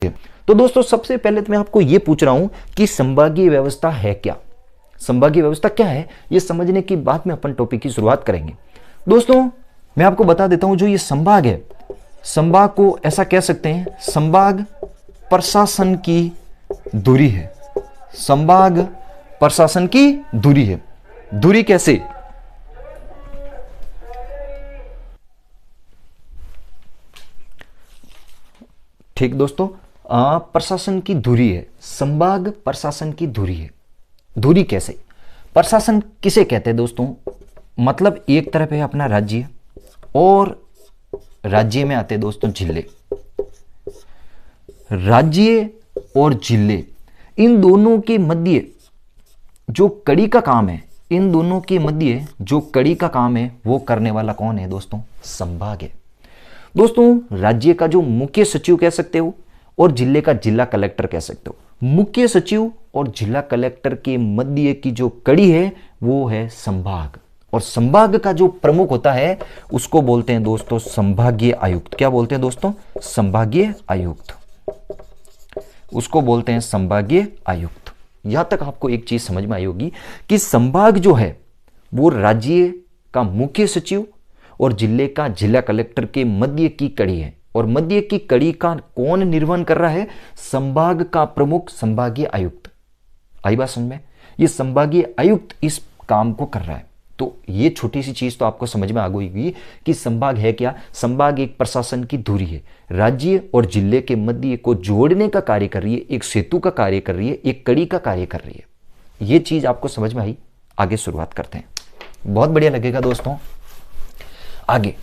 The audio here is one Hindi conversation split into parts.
तो दोस्तों सबसे पहले तो मैं आपको यह पूछ रहा हूं कि संभागीय व्यवस्था है क्या। संभागीय व्यवस्था क्या है यह समझने के बाद में अपन टॉपिक की शुरुआत करेंगे। दोस्तों मैं आपको बता देता हूं, जो ये संभाग है, संभाग को ऐसा कह सकते हैं, संभाग प्रशासन की दूरी है। संभाग प्रशासन की दूरी है। दूरी कैसे? ठीक दोस्तों, प्रशासन की दूरी है, संभाग प्रशासन की दूरी है। दूरी कैसे? प्रशासन किसे कहते हैं दोस्तों? मतलब एक तरफ है अपना राज्य और राज्य में आते हैं दोस्तों जिले। राज्य और जिले, इन दोनों के मध्य जो कड़ी का काम है, इन दोनों के मध्य जो कड़ी का काम है वो करने वाला कौन है दोस्तों? संभाग है। दोस्तों राज्य का जो मुख्य सचिव कह सकते हो और जिले का जिला कलेक्टर कह सकते हो। मुख्य सचिव और जिला कलेक्टर के मध्य की जो कड़ी है वो है संभाग, और संभाग का जो प्रमुख होता है उसको बोलते हैं दोस्तों संभागीय आयुक्त। क्या बोलते हैं दोस्तों? संभागीय आयुक्त। उसको बोलते हैं संभागीय आयुक्त। यहां तक आपको एक चीज समझ में आई होगी कि संभाग जो है वो राज्य का मुख्य सचिव और जिले का जिला कलेक्टर के मध्य की कड़ी है, और मध्य की कड़ी का कौन निर्वहन कर रहा है? संभाग का प्रमुख संभागीय आयुक्त। आई बात समझ में? ये संभागीय आयुक्त इस काम को कर रहा है। तो ये छोटी सी चीज तो आपको समझ में आ गई कि संभाग है क्या। संभाग एक प्रशासन की धुरी है, राज्य और जिले के मध्य को जोड़ने का कार्य कर रही है, एक सेतु का कार्य कर रही है, एक कड़ी का कार्य कर रही है। ये चीज आपको समझ में आई? आगे शुरुआत करते हैं, बहुत बढ़िया लगेगा दोस्तों। आगे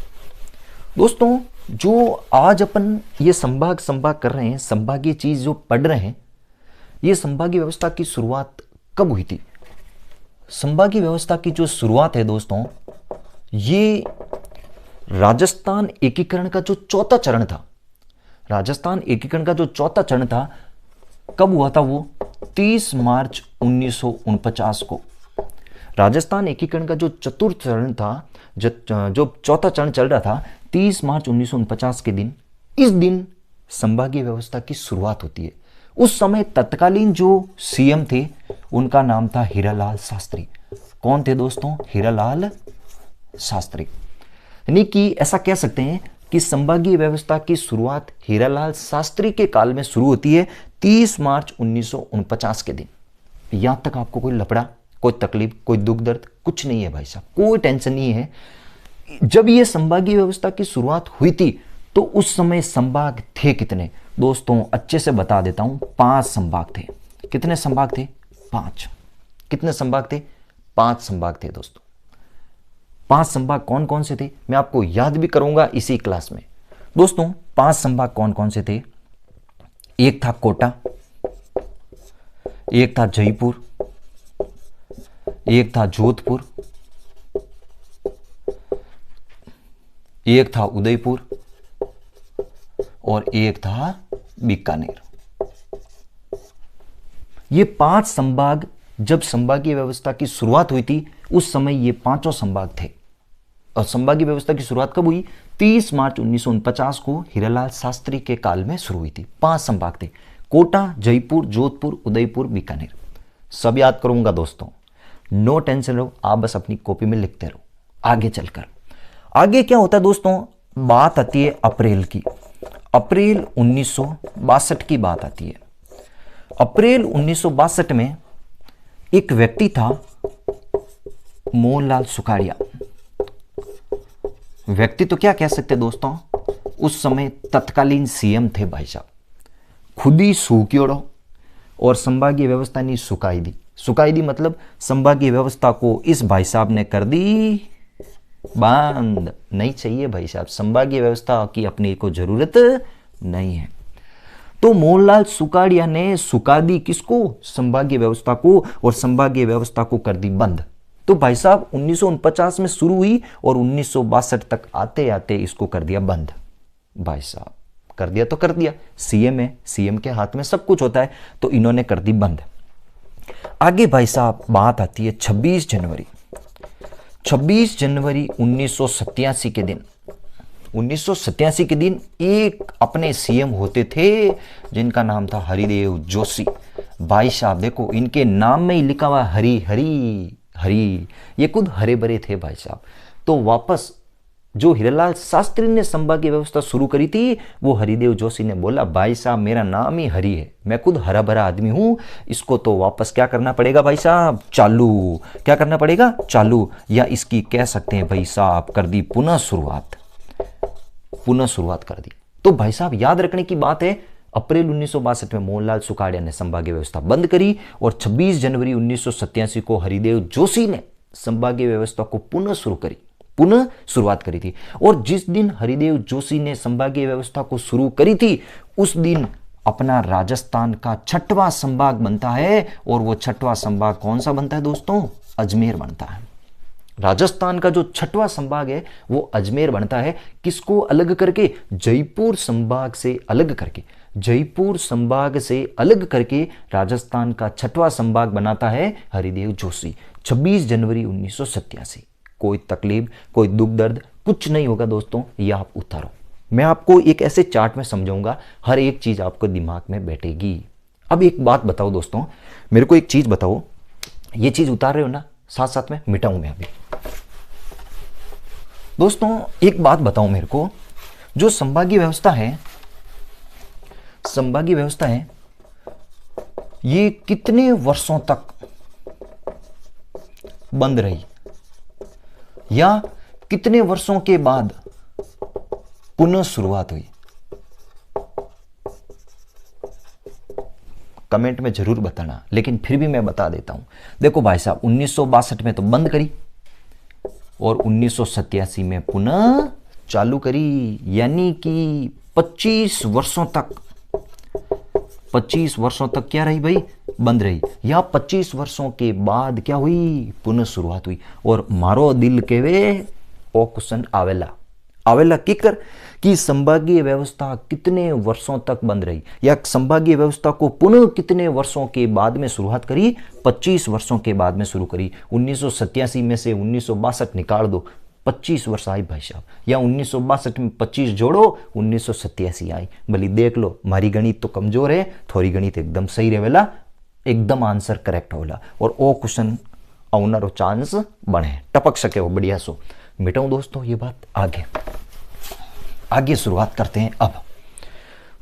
दोस्तों, जो आज अपन ये संभाग कर रहे हैं, संभागीय चीज जो पढ़ रहे हैं, ये संभागीय व्यवस्था की शुरुआत कब हुई थी? संभागीय व्यवस्था की जो शुरुआत है दोस्तों, ये राजस्थान एकीकरण का जो चौथा चरण था, राजस्थान एकीकरण का जो चौथा चरण था, कब हुआ था? वो 30 मार्च 1949 को। राजस्थान एकीकरण का जो चतुर्थ चरण था, जो चौथा चरण चल रहा था, 30 मार्च 1949 के दिन, इस दिन संभागीय व्यवस्था की शुरुआत होती है। उस समय तत्कालीन जो सीएम थे उनका नाम था हीरालाल शास्त्री। कौन थे दोस्तों? हीरालाल शास्त्री। यानी कि ऐसा कह सकते हैं कि संभागीय व्यवस्था की शुरुआत हीरालाल शास्त्री के काल में शुरू होती है 30 मार्च 1949 के दिन। यहां तक आपको कोई लफड़ा, कोई तकलीफ, कोई दुख दर्द कुछ नहीं है भाई साहब, कोई टेंशन नहीं है। जब ये संभागीय व्यवस्था की शुरुआत हुई थी तो उस समय संभाग थे कितने दोस्तों? अच्छे से बता देता हूं, 5 संभाग थे। कितने संभाग थे? 5। कितने संभाग थे? 5 संभाग थे दोस्तों। 5 संभाग कौन कौन से थे मैं आपको याद भी करूंगा इसी क्लास में। दोस्तों 5 संभाग कौन कौन से थे? एक था कोटा, एक था जयपुर, एक था जोधपुर, एक था उदयपुर और एक था बीकानेर। ये 5 संभाग जब संभागीय व्यवस्था की शुरुआत हुई थी उस समय ये 5 संभाग थे। और संभागीय व्यवस्था की शुरुआत कब हुई? 30 मार्च 1949 को हीरालाल शास्त्री के काल में शुरू हुई थी। 5 संभाग थे, कोटा, जयपुर, जोधपुर, उदयपुर, बीकानेर। सब याद करूंगा दोस्तों, नो टेंशन रहो, आप बस अपनी कॉपी में लिखते रहो। आगे चलकर आगे क्या होता है दोस्तों? बात आती है अप्रैल की। अप्रैल 1962 की बात आती है। अप्रैल 1962 में एक व्यक्ति था मोहनलाल सुखाड़िया। व्यक्ति तो क्या कह सकते दोस्तों, उस समय तत्कालीन सीएम थे भाई साहब। खुद ही सूख्योड़ो और संभागीय व्यवस्था ने सुखाई दी। सुखाई दी मतलब संभागीय व्यवस्था को इस भाई साहब ने कर दी बंद। नहीं चाहिए भाई साहब, संभागीय व्यवस्था की अपनी को जरूरत नहीं है। तो मोहनलाल सुखाड़िया ने सुखा दी किसको? संभागीय व्यवस्था को, और संभागीय व्यवस्था को कर दी बंद। तो भाई साहब 1949 में शुरू हुई और 1962 तक आते आते इसको कर दिया बंद। भाई साहब कर दिया तो कर दिया, सीएम है, सीएम के हाथ में सब कुछ होता है, तो इन्होंने कर दी बंद। आगे भाई साहब बात आती है 26 जनवरी 1987 के दिन। 1987 के दिन एक अपने सीएम होते थे जिनका नाम था हरिदेव जोशी। भाई साहब देखो, इनके नाम में ही लिखा हुआ हरी हरी हरी, ये खुद हरे भरे थे भाई साहब। तो वापस जो हीरालाल शास्त्री ने संभागीय व्यवस्था शुरू करी थी, वो हरिदेव जोशी ने बोला भाई साहब मेरा नाम ही हरी है, मैं खुद हरा भरा आदमी हूं, इसको तो वापस क्या करना पड़ेगा भाई साहब, चालू। क्या करना पड़ेगा? चालू, या इसकी कह सकते हैं भाई साहब कर दी पुनः शुरुआत, पुनः शुरुआत कर दी। तो भाई साहब याद रखने की बात है, अप्रैल 1962 में मोहनलाल सुखाड़िया ने संभागीय व्यवस्था बंद करी और 26 जनवरी 1987 को हरिदेव जोशी ने संभागीय व्यवस्था को पुनः शुरू करी, पुनः शुरुआत करी थी। और जिस दिन हरिदेव जोशी ने संभागीय व्यवस्था को शुरू करी थी, उस दिन अपना राजस्थान का 6वां संभाग बनता है। और वो 6वां संभाग कौन सा बनता है दोस्तों? अजमेर बनता है। राजस्थान का जो 6वां संभाग है वो अजमेर बनता है। किसको अलग करके? जयपुर संभाग से अलग करके, जयपुर संभाग से अलग करके राजस्थान का 6वां संभाग बनाता है हरिदेव जोशी, 26 जनवरी 1987। कोई तकलीफ, कोई दुख दर्द कुछ नहीं होगा दोस्तों, ये आप उतारो। मैं आपको एक ऐसे चार्ट में समझाऊंगा, हर एक चीज आपको दिमाग में बैठेगी। अब एक बात बताओ दोस्तों, मेरे को एक चीज बताओ, ये चीज उतार रहे हो ना, साथ साथ में मिटाऊं मैं अभी। दोस्तों एक बात बताओ मेरे को, जो संभागीय व्यवस्था है, संभागीय व्यवस्था है, ये कितने वर्षों तक बंद रही, या कितने वर्षों के बाद पुनः शुरुआत हुई? कमेंट में जरूर बताना, लेकिन फिर भी मैं बता देता हूं। देखो भाई साहब 1962 में तो बंद करी और 1987 में पुनः चालू करी, यानी कि 25 वर्षों तक, 25 वर्षों तक क्या रही भाई? बंद रही। या 25 वर्षों के बाद क्या हुई? पुनः शुरुआत हुई। और मारो दिल के वे ओ क्वेश्चन आवेला, आवेला किकर कि संभागीय व्यवस्था कितने वर्षों तक बंद रही, या संभागीय व्यवस्था को पुनः कितने वर्षों के बाद में शुरुआत करी? 25 वर्षों के बाद में शुरू करी। 1987 में से 1962 निकाल दो, 25 वर्ष आई भाई साहब, या 1962 में 25 जोड़ो, 1987 आई। भली देख लो, मारी गणित तो कमजोर है, थोड़ी गणित एकदम सही रहेला, एकदम आंसर करेक्ट होला और ओ क्वेश्चन आउनारो चांस बने, टपक सके वो बढ़िया सो। मिटाऊं दोस्तों ये बात, आगे शुरुआत करते हैं। अब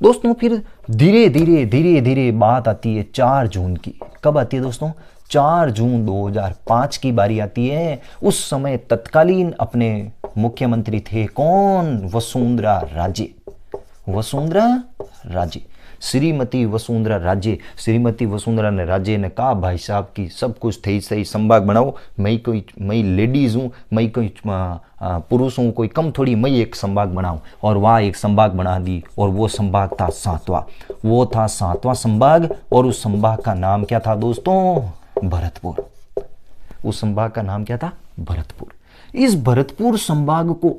दोस्तों फिर धीरे धीरे धीरे धीरे बात आती है 4 जून की। कब आती है दोस्तों? 4 जून 2005 की बारी आती है। उस समय तत्कालीन अपने मुख्यमंत्री थे कौन? वसुंधरा राजे, वसुंधरा राजे, श्रीमती वसुंधरा राजे। श्रीमती वसुंधरा ने राजे ने कहा भाई साहब की सब कुछ थे सही, संभाग बनाओ, मैं लेडीज हूँ, मैं कोई पुरुष हूँ, कोई कम थोड़ी, मैं एक संभाग बनाऊं। और वहाँ एक संभाग बना दी, और वो संभाग था 7वां, वो था 7वां संभाग। और उस संभाग का नाम क्या था दोस्तों? भरतपुर। उस संभाग का नाम क्या था? भरतपुर। इस भरतपुर संभाग को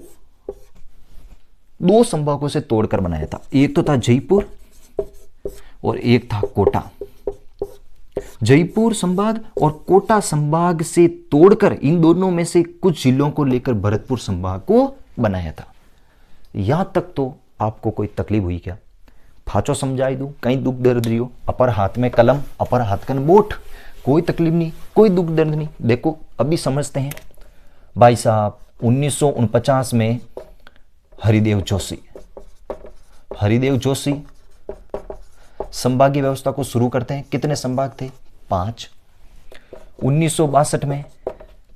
2 संभागों से तोड़कर बनाया था, एक तो था जयपुर और एक था कोटा। जयपुर संभाग और कोटा संभाग से तोड़कर इन दोनों में से कुछ जिलों को लेकर भरतपुर संभाग को बनाया था। यहां तक तो आपको कोई तकलीफ हुई क्या? फाचो समझाई दूं, कहीं दुख दर्द रही हो, अपर हाथ में कलम, अपर हाथ कन बोट, कोई तकलीफ नहीं, कोई दुख दर्द नहीं। देखो अभी समझते हैं। भाई साहब 1949 में हरिदेव जोशी, हरिदेव जोशी संभागीय व्यवस्था को शुरू करते हैं। कितने संभाग थे? 5। 1962 में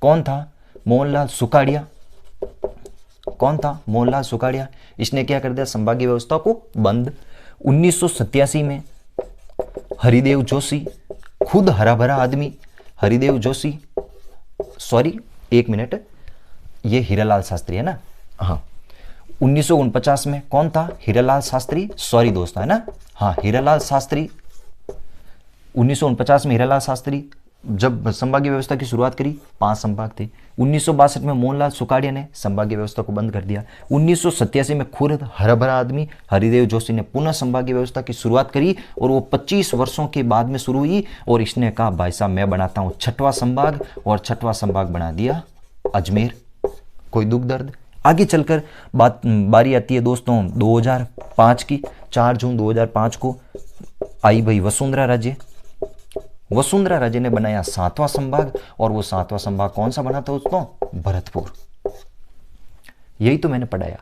कौन था? मोहनलाल सुखाड़िया। कौन था? मोहनलाल सुखाड़िया। इसने क्या कर दिया? संभागीय व्यवस्था को बंद। 1987 में हरिदेव जोशी, खुद हरा भरा आदमी, हरिदेव जोशी, सॉरी 1 मिनट, ये हीरालाल शास्त्री है ना, हाँ। 1949 में कौन था? हीरालाल शास्त्री, सॉरी दोस्तों है ना, हाँ हीरालाल शास्त्री। 1949 में हीरालाल शास्त्री जब संभागीय व्यवस्था की शुरुआत करी, 5 संभाग थे। 1962 में मोहनलाल सुखाड़िया ने संभागीय व्यवस्था को बंद कर दिया। 1987 में खुद हरा भरा आदमी हरिदेव जोशी ने पुनः संभागीय व्यवस्था की शुरुआत करी और वो 25 वर्षों के बाद में शुरू हुई। और इसने कहा भाई साहब मैं बनाता हूँ 6वां संभाग, और 6वां संभाग बना दिया अजमेर। कोई दुख दर्द? आगे चलकर बारी आती है दोस्तों 2005 की। 4 जून 2005 को आई भाई वसुंधरा राजे। वसुंधरा राजे ने बनाया 7वां संभाग, और वो 7वां संभाग कौन सा बना था दोस्तों? भरतपुर। यही तो मैंने पढ़ाया,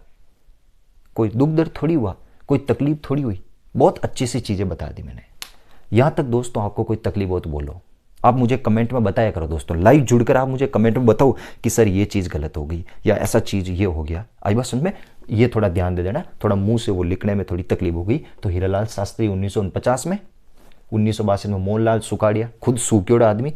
कोई दुख दर्द थोड़ी हुआ, कोई तकलीफ थोड़ी हुई, बहुत अच्छी सी चीजें बता दी मैंने। यहां तक दोस्तों आपको कोई तकलीफ हो तो बोलो, आप मुझे कमेंट में बताया करो दोस्तों, लाइव जुड़कर आप मुझे कमेंट में बताओ कि सर ये चीज़ गलत हो गई या ऐसा चीज़ ये हो गया। आई बात समझ में? ये थोड़ा ध्यान दे देना, थोड़ा मुंह से वो लिखने में थोड़ी तकलीफ हो गई तो हीरालाल शास्त्री 1949 में, 1962 में मोहनलाल सुखाड़िया, खुद सूख्योड़ा आदमी,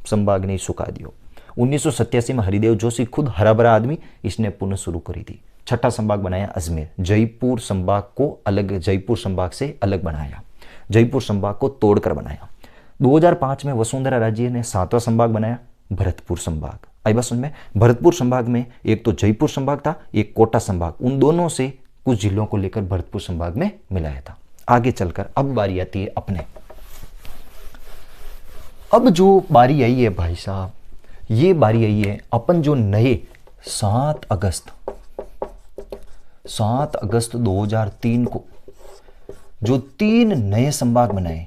संभाग ने सुखा दियो। 1987 में हरिदेव जोशी, खुद हरा भरा आदमी, इसने पुनः शुरू करी थी। छठा संभाग बनाया अजमेर। जयपुर संभाग को अलग, जयपुर संभाग से अलग बनाया, जयपुर संभाग को तोड़कर बनाया। 2005 में वसुंधरा राजे ने 7वां संभाग बनाया, भरतपुर संभाग। आई बात समझ में? भरतपुर संभाग में एक तो जयपुर संभाग था, एक कोटा संभाग, उन दोनों से कुछ जिलों को लेकर भरतपुर संभाग में मिलाया था। आगे चलकर अब बारी आती है अपने, अब जो बारी आई है भाई साहब, ये बारी आई है अपन जो नए 7 अगस्त 2003 को जो 3 नए संभाग बनाए,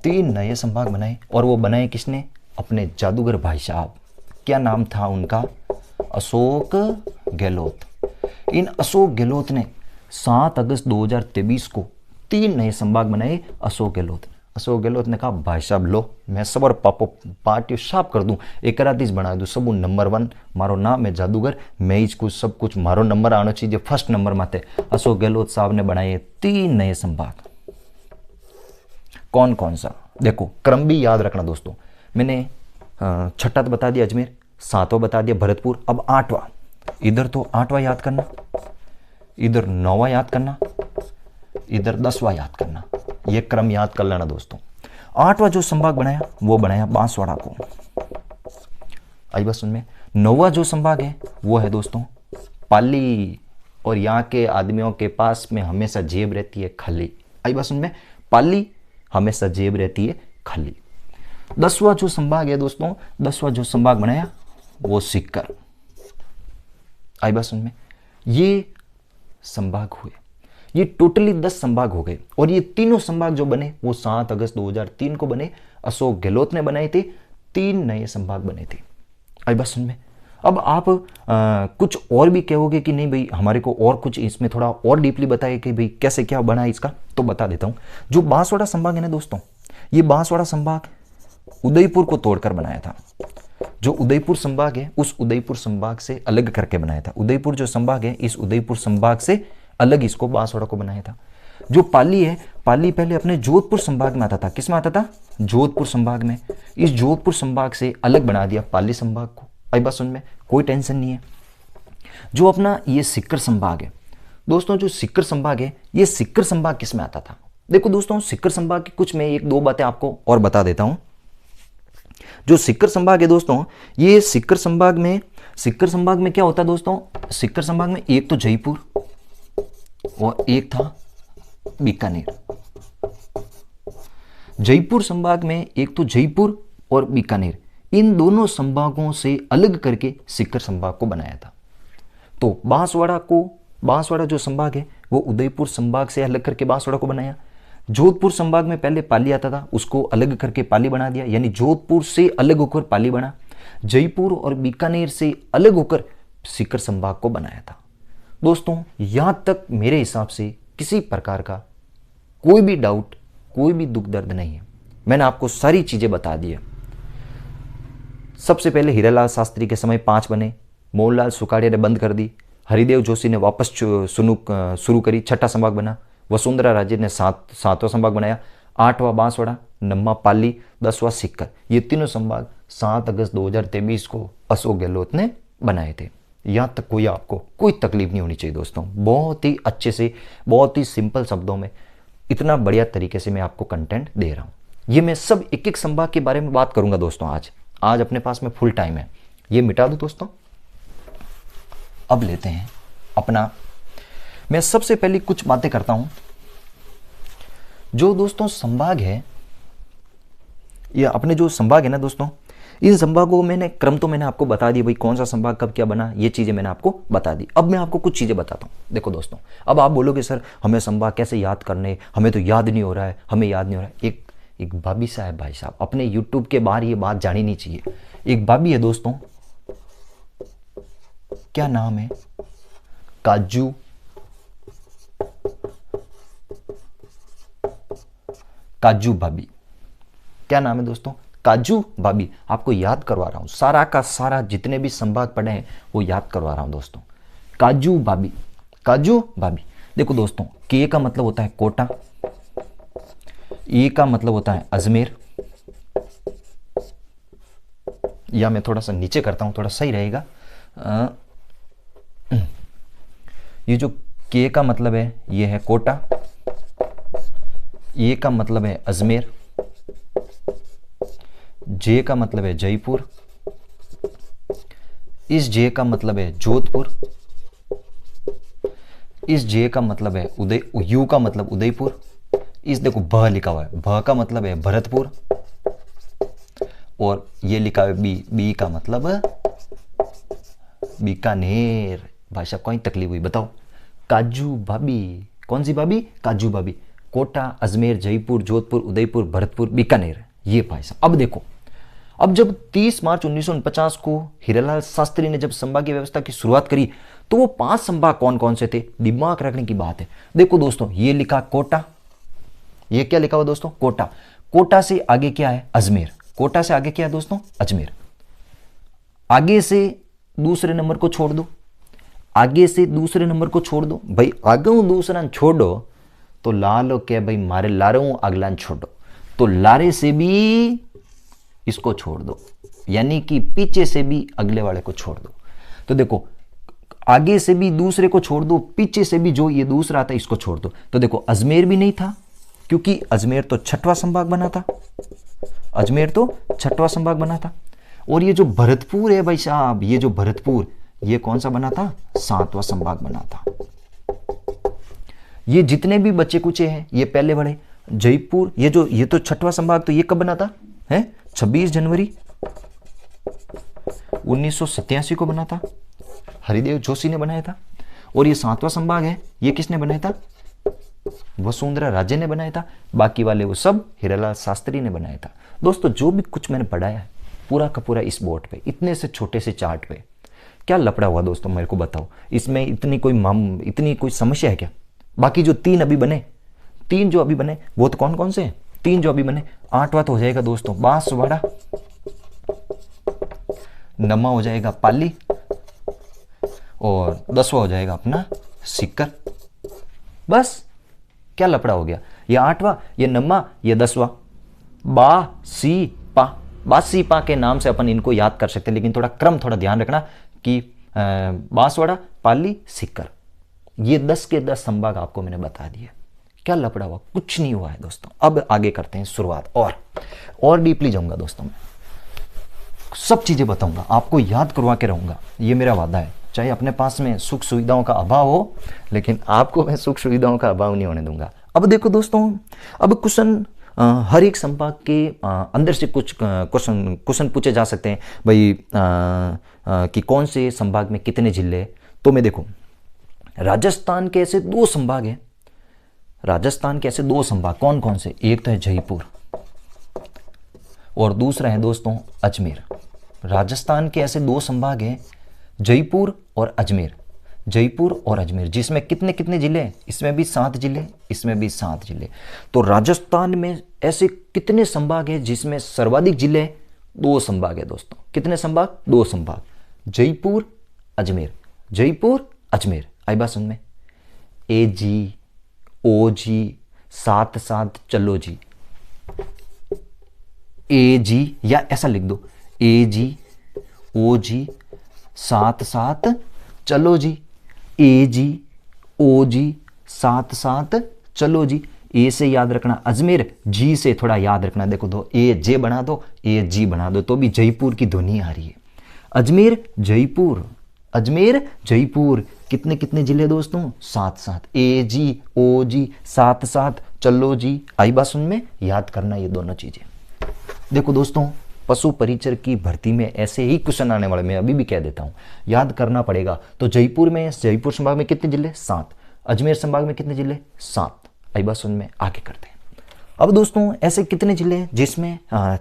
3 नए संभाग बनाए, और वो बनाए किसने? अपने जादूगर भाई साहब। क्या नाम था उनका? अशोक गहलोत। इन अशोक गहलोत ने 7 अगस्त 2023 को 3 नए संभाग बनाए। अशोक गहलोत ने कहा भाई साहब लो, मैं सब और पापो पार्टी साफ कर दूं, एक रातीस बना दूं, सब नंबर 1 मारो नाम है जादूगर, मैं ही कुछ सब कुछ मारो नंबर आना चाहिए फर्स्ट नंबर माते। अशोक गहलोत साहब ने बनाए 3 नए संभाग। कौन कौन सा? देखो क्रम भी याद रखना दोस्तों, मैंने छठा तो बता दिया अजमेर, 7वां बता दिया भरतपुर, अब 8वां। इधर तो 8वां याद करना, इधर 9वां याद करना, इधर 10वां याद करना, ये क्रम याद कर लेना दोस्तों। 8वां जो संभाग बनाया वो बनाया बांसवाड़ा को। आई बात सुन में? 9वां जो संभाग है वो है दोस्तों पाली, और यहाँ के आदमियों के पास में हमेशा जेब रहती है खाली। आई बात सुन में? पाली हमेशा जेब रहती है खाली। 10वां जो संभाग है दोस्तों, 10वां जो संभाग बनाया वो सीकर। आई बात सुन में? ये संभाग हुए, ये टोटली 10 संभाग हो गए, और ये तीनों संभाग जो बने वो 7 अगस्त 2003 को बने। अशोक गहलोत ने बनाए थे, 3 नए संभाग बने थे। आई बात सुन में? अब आप कुछ और भी कहोगे कि नहीं भाई हमारे को और कुछ इसमें थोड़ा और डीपली बताए कि भाई कैसे क्या बना इसका, तो बता देता हूं। जो बांसवाड़ा संभाग है ना दोस्तों, ये बांसवाड़ा संभाग उदयपुर को तोड़कर बनाया था। जो उदयपुर संभाग है उस उदयपुर संभाग से अलग करके बनाया था। उदयपुर जो संभाग है इस उदयपुर संभाग से अलग इसको बांसवाड़ा को बनाया था। जो पाली है, पाली पहले अपने जोधपुर संभाग में आता था। किस में आता था? जोधपुर संभाग में। इस जोधपुर संभाग से अलग बना दिया पाली संभाग को। आई बात सुन में? कोई टेंशन नहीं है। जो अपना ये सीकर संभाग है दोस्तों, जो सीकर संभाग है, ये सीकर संभाग किस में आता था? देखो दोस्तों, सीकर संभाग की कुछ मैं 1-2 बातें आपको और बता देता हूं। जो सीकर संभाग है दोस्तों, ये सीकर संभाग में क्या होता है दोस्तों? सीकर संभाग में एक तो जयपुर और एक था बीकानेर। जयपुर संभाग में एक तो जयपुर और बीकानेर, इन दोनों संभागों से अलग करके सीकर संभाग को बनाया था। तो बांसवाड़ा जो संभाग है वो उदयपुर संभाग से अलग करके बांसवाड़ा को बनाया। जोधपुर संभाग में पहले पाली आता था, उसको अलग करके पाली बना दिया, यानी जोधपुर से अलग होकर पाली बना। जयपुर और बीकानेर से अलग होकर सीकर संभाग को बनाया था। दोस्तों यहां तक मेरे हिसाब से किसी प्रकार का कोई भी डाउट, कोई भी दुख दर्द नहीं है। मैंने आपको सारी चीजें बता दी है। सबसे पहले हीरालाल शास्त्री के समय 5 बने, मोहनलाल सुखाड़िया ने बंद कर दी, हरिदेव जोशी ने वापस शुरू करी, छठा संभाग बना। वसुंधरा राजे ने 7वां संभाग बनाया, 8वां बांसवाड़ा, 9वां पाली, 10वां सीकर। ये तीनों संभाग 7 अगस्त 2023 को अशोक गहलोत ने बनाए थे। यहां तक कोई आपको कोई तकलीफ नहीं होनी चाहिए दोस्तों। बहुत ही अच्छे से, बहुत ही सिंपल शब्दों में, इतना बढ़िया तरीके से मैं आपको कंटेंट दे रहा हूं। ये मैं सब एक संभाग के बारे में बात करूंगा दोस्तों। आज अपने पास में फुल टाइम है, ये मिटा दूं दोस्तों। अब लेते हैं अपना, मैं सबसे पहले कुछ बातें करता हूं। जो दोस्तों संभाग है, ये अपने जो संभाग है ना दोस्तों, इन संभागों को मैंने क्रम तो मैंने आपको बता दिया भाई, कौन सा संभाग कब क्या बना, ये चीज़ें मैंने आपको बता दी। अब मैं आपको कुछ चीज़ें बताता हूँ। देखो दोस्तों, अब आप बोलोगे सर हमें संभाग कैसे याद करने, हमें तो याद नहीं हो रहा है, हमें याद नहीं हो रहा है। एक भाभी साहब, भाई साहब, अपने यूट्यूब के बाहर ये बात जानी नहीं चाहिए। एक भाभी है दोस्तों, क्या नाम है, काजू भाभी। क्या नाम है दोस्तों, काजू भाभी। आपको याद करवा रहा हूं, सारा का सारा जितने भी संभाग पढ़े हैं वो याद करवा रहा हूं दोस्तों। काजू भाभी, काजू भाभी। देखो दोस्तों, के का मतलब होता है कोटा, ए का मतलब होता है अजमेर, या मैं थोड़ा सा नीचे करता हूं, थोड़ा सही रहेगा। ये जो के का मतलब है ये है कोटा, ए का मतलब है अजमेर, जे का मतलब है जयपुर, इस जे का मतलब है जोधपुर, इस जे का मतलब है यू का मतलब उदयपुर, इस देखो भ लिखा हुआ है, भ का मतलब है भरतपुर, और ये लिखा है बी का मतलब बीकानेर। भाई साहब कोई तकलीफ हुई बताओ। काजू भाभी, कौन सी भाभी, काजू भाभी। कोटा, अजमेर, जयपुर, जोधपुर, उदयपुर, भरतपुर, बीकानेर, ये भाई साहब। अब देखो, अब जब 30 मार्च 1949 को हीरालाल शास्त्री ने जब संभागीय व्यवस्था की शुरुआत करी तो वो 5 संभाग कौन कौन से थे, दिमाग रखने की बात है। देखो दोस्तों, ये लिखा कोटा, ये क्या लिखा हुआ दोस्तों, कोटा। कोटा से आगे क्या है, अजमेर। कोटा से आगे क्या है दोस्तों, अजमेर। आगे से दूसरे नंबर को छोड़ दो, आगे से दूसरे नंबर को छोड़ दो भाई, आगे दूसरा छोड़ो तो लालो क्या भाई, मारे लारो अगला छोड़ो, तो लारे से भी इसको छोड़ दो, यानी कि पीछे से भी अगले वाले को छोड़ दो। तो देखो, आगे से भी दूसरे को छोड़ दो, पीछे से भी जो ये दूसरा आता है इसको छोड़ दो। तो देखो, अजमेर भी नहीं था क्योंकि अजमेर तो 6वां संभाग बना था, अजमेर तो 6वां संभाग बना था। और ये जो भरतपुर है भाई साहब, ये जो भरतपुर, ये कौन सा बना था, 7वां संभाग बना था। ये जितने भी बच्चे कुचे हैं ये पहले बढ़े। जयपुर, ये तो 6वां संभाग, तो ये कब बना था, है 26 जनवरी 1987 को बना था, हरिदेव जोशी ने बनाया था। और ये 7वां संभाग है, ये किसने बनाया था, वसुंधरा राजे ने बनाया था। बाकी वाले वो सब हीरालाल शास्त्री ने बनाया था। दोस्तों, जो भी कुछ मैंने पढ़ाया है पूरा का पूरा इस बोर्ड पे, इतने से छोटे से चार्ट पे, क्या लपड़ा हुआ दोस्तों, मेरे को बताओ। इसमें इतनी कोई समस्या है क्या। बाकी जो 3 अभी बने, 3 जो अभी बने वो तो कौन कौन से हैं, 3 जो अभी बने, 8वां तो हो जाएगा दोस्तों बांसवाड़ा, 9वां हो जाएगा पाली, और 10वां हो जाएगा अपना सीकर। बस, क्या लपड़ा हो गया, ये 8वां, ये 9वां, ये 10वां। बासी पा के नाम से अपन इनको याद कर सकते हैं, लेकिन थोड़ा क्रम थोड़ा ध्यान रखना कि बांसवाड़ा, पाली, सीकर, ये 10 के 10 संभाग आपको मैंने बता दिए। क्या लपड़ा हुआ, कुछ नहीं हुआ है दोस्तों। अब आगे करते हैं शुरुआत, और डीपली जाऊंगा दोस्तों, मैं सब चीजें बताऊंगा, आपको याद करवा के रहूंगा, ये मेरा वादा है। चाहे अपने पास में सुख सुविधाओं का अभाव हो, लेकिन आपको मैं सुख सुविधाओं का अभाव नहीं होने दूंगा। अब देखो दोस्तों, अब क्वेश्चन हर एक संभाग के अंदर से कुछ क्वेश्चन पूछे जा सकते हैं भाई, कि कौन से संभाग में कितने जिले। तो मैं देखो, राजस्थान के ऐसे 2 संभाग हैं, राजस्थान के ऐसे 2 संभाग कौन कौन से, एक तो है जयपुर और दूसरा है दोस्तों अजमेर। राजस्थान के ऐसे 2 संभाग हैं, जयपुर और अजमेर, जयपुर और अजमेर, जिसमें कितने कितने जिले हैं, इसमें भी 7 जिले, इसमें भी 7 जिले। तो राजस्थान में ऐसे कितने संभाग हैं जिसमें सर्वाधिक जिले, 2 संभाग है दोस्तों। कितने संभाग, 2 संभाग, जयपुर अजमेर, जयपुर अजमेर। आई बात समझ में, ए जी ओ जी, साथ साथ चलो जी, ए जी, या ऐसा लिख दो, ए जी ओ जी, साथ साथ चलो जी, ए जी ओ जी, साथ साथ चलो जी। ए से याद रखना अजमेर, जी से थोड़ा याद रखना, देखो दो ए जे बना दो, ए जी बना दो, तो भी जयपुर की ध्वनि आ रही है। अजमेर जयपुर, अजमेर जयपुर, कितने कितने जिले दोस्तों, 7 ए जी ओ जी, साथ चलो जी। आई बात सुन में, याद करना ये दोनों चीजें। देखो दोस्तों, पशु परिचर की भर्ती में ऐसे ही क्वेश्चन आने वाले, मैं अभी भी कह देता हूँ, याद करना पड़ेगा। तो जयपुर संभाग में कितने जिले? 7। अजमेर संभाग में कितने जिले? 7। आई बात समझ में? आगे करते हैं। अब दोस्तों ऐसे कितने जिले हैं जिसमें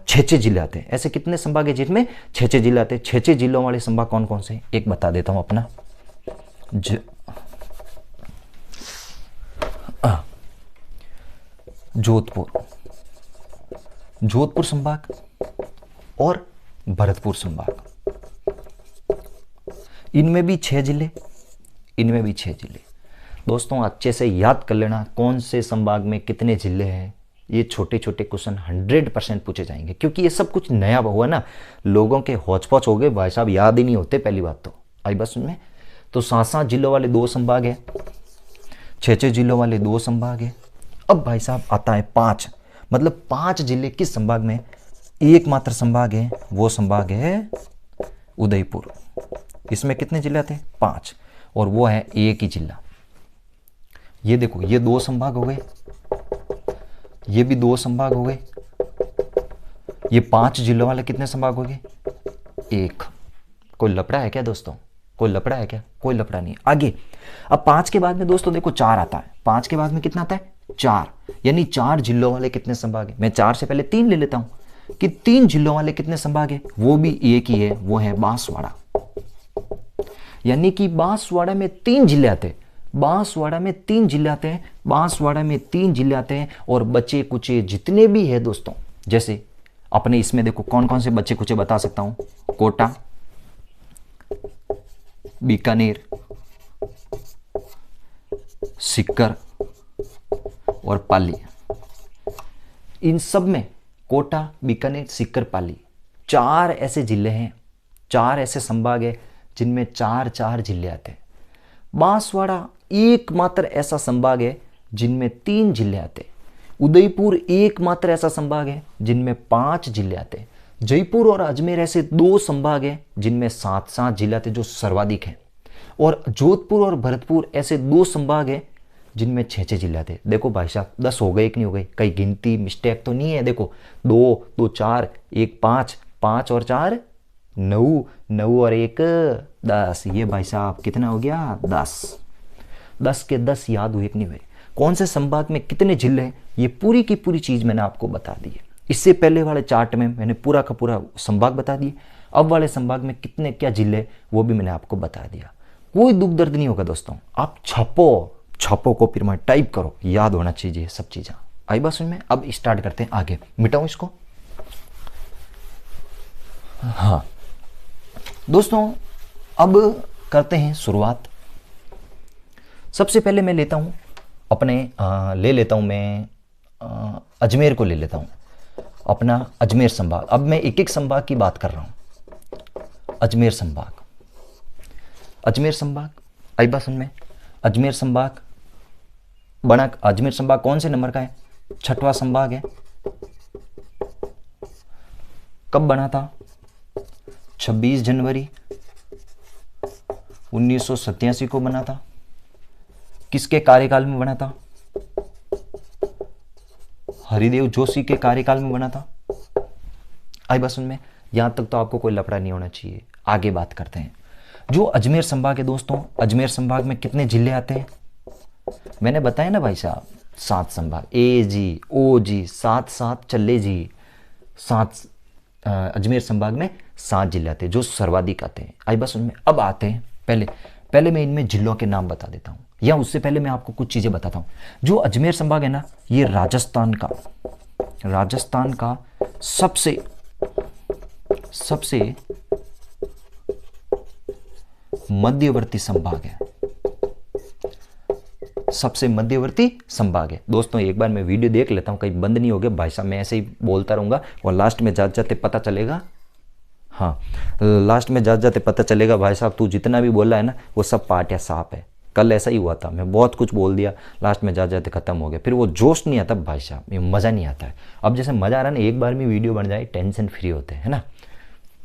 6-6 जिले आते हैं? ऐसे कितने संभाग है जिसमें 6-6 जिले आते हैं? 6-6 जिलों वाले संभाग कौन कौन से? एक बता देता हूं अपना, जोधपुर संभाग और भरतपुर संभाग, इनमें भी 6 जिले, इनमें भी 6 जिले। दोस्तों अच्छे से याद कर लेना कौन से संभाग में कितने जिले हैं। ये छोटे छोटे क्वेश्चन 100% पूछे जाएंगे, क्योंकि ये सब कुछ नया हुआ ना, लोगों के हौच पौच हो गए भाई साहब, याद ही नहीं होते पहली बात तो। आई बात सुन में? तो 7-7 जिलों वाले 2 संभाग है, 6-6 जिलों वाले 2 संभाग है। अब भाई साहब आता है 5, मतलब 5 जिले किस संभाग में? एकमात्र संभाग है, वो संभाग है उदयपुर। इसमें कितने जिले आते हैं? 5, और वो है एक ही जिला। ये देखो, ये 2 संभाग हो गए, ये भी 2 संभाग हो गए, ये 5 जिलों वाले कितने संभाग हो गए? 1। कोई लफड़ा है क्या दोस्तों? कोई लफड़ा है क्या? कोई लफड़ा नहीं। आगे अब 5 के बाद में दोस्तों देखो 4 आता है। 5 के बाद में कितना आता है? 4, यानी 4 जिलों वाले कितने संभाग है? मैं 4 से पहले 3 ले लेता हूं कि 3 जिलों वाले कितने संभाग है? वो भी एक ही है, वो है बांसवाड़ा। यानी कि बांसवाड़ा में 3 जिले आते हैं, बांसवाड़ा में 3 जिले आते हैं, बांसवाड़ा में 3 जिले आते हैं। और बचे कुचे जितने भी है दोस्तों, जैसे अपने इसमें देखो कौन कौन से बचे कुचे बता सकता हूं, कोटा, बीकानेर, सीकर और पाली। इन सब में कोटा, बीकानेर, सीकर, पाली 4 ऐसे जिले हैं, 4 ऐसे संभाग है जिनमें 4-4 जिले आते हैं। बांसवाड़ा एकमात्र ऐसा संभाग है जिनमें 3 जिले आते हैं। उदयपुर एकमात्र ऐसा संभाग है जिनमें 5 जिले आते हैं। जयपुर और अजमेर ऐसे 2 संभाग हैं जिनमें 7-7 जिले आते हैं, जो सर्वाधिक है। और जोधपुर और भरतपुर ऐसे 2 संभाग हैं जिनमें 6-6 जिले आते हैं। देखो भाई साहब 10 हो गए कि नहीं हो गए? कहीं गिनती मिस्टेक तो नहीं है? देखो 2, 2, 4, 1, 5, 5 और 4 9, 9 और 1 10। ये भाई साहब कितना हो गया? 10। 10 के 10 याद हुए कि नहीं हुए? कौन से संभाग में कितने जिले हैं, ये पूरी की पूरी चीज मैंने आपको बता दी है। इससे पहले वाले चार्ट में मैंने पूरा का पूरा संभाग बता दिए, अब वाले संभाग में कितने क्या जिले वो भी मैंने आपको बता दिया। कोई दुख दर्द नहीं होगा दोस्तों। आप छापो कॉपी में टाइप करो, याद होना चाहिए सब चीजें। आई बात समझ में? अब स्टार्ट करते हैं आगे। मिटाऊं इसको? हाँ दोस्तों, अब करते हैं शुरुआत। सबसे पहले मैं लेता हूं अपने ले लेता हूं मैं अजमेर को ले लेता हूं, अपना अजमेर संभाग। अब मैं एक एक संभाग की बात कर रहा हूं। अजमेर संभाग, अजमेर संभाग, आई बात समझ में? अजमेर संभाग बना, अजमेर संभाग कौन से नंबर का है? 6वां संभाग है। कब बना था? 26 जनवरी 1987 को बना था। किसके कार्यकाल में बना था? हरिदेव जोशी के कार्यकाल में बना था। आई बात समझ में? यहां तक तो आपको कोई लफड़ा नहीं होना चाहिए। आगे बात करते हैं। जो अजमेर संभाग है दोस्तों, अजमेर संभाग में कितने जिले आते हैं? मैंने बताया ना भाई साहब, 7 संभाग, ए जी, ओ जी, 7-7 चले जी, 7 अजमेर संभाग में 7 जिले आते हैं जो सर्वाधिक आते हैं। आई बात समझ में? अब आते हैं पहले मैं इनमें जिलों के नाम बता देता हूं, या उससे पहले मैं आपको कुछ चीजें बताता हूं। जो अजमेर संभाग है ना, ये राजस्थान का सबसे मध्यवर्ती संभाग है, सबसे मध्यवर्ती संभाग है। दोस्तों एक बार मैं वीडियो देख लेता हूं, कहीं बंद नहीं हो गया भाई साहब, मैं ऐसे ही बोलता रहूंगा और लास्ट में जाते जाते पता चलेगा, हाँ लास्ट में जाते जाते पता चलेगा भाई साहब तू जितना भी बोला है ना वो सब पाठ या सांप है। कल ऐसा ही हुआ था, मैं बहुत कुछ बोल दिया, लास्ट में जाते जाते खत्म हो गया, फिर वो जोश नहीं आता भाई साहब, ये मज़ा नहीं आता है। अब जैसे मज़ा आ रहा है ना, एक बार में वीडियो बन जाए, टेंशन फ्री होते हैं, है ना।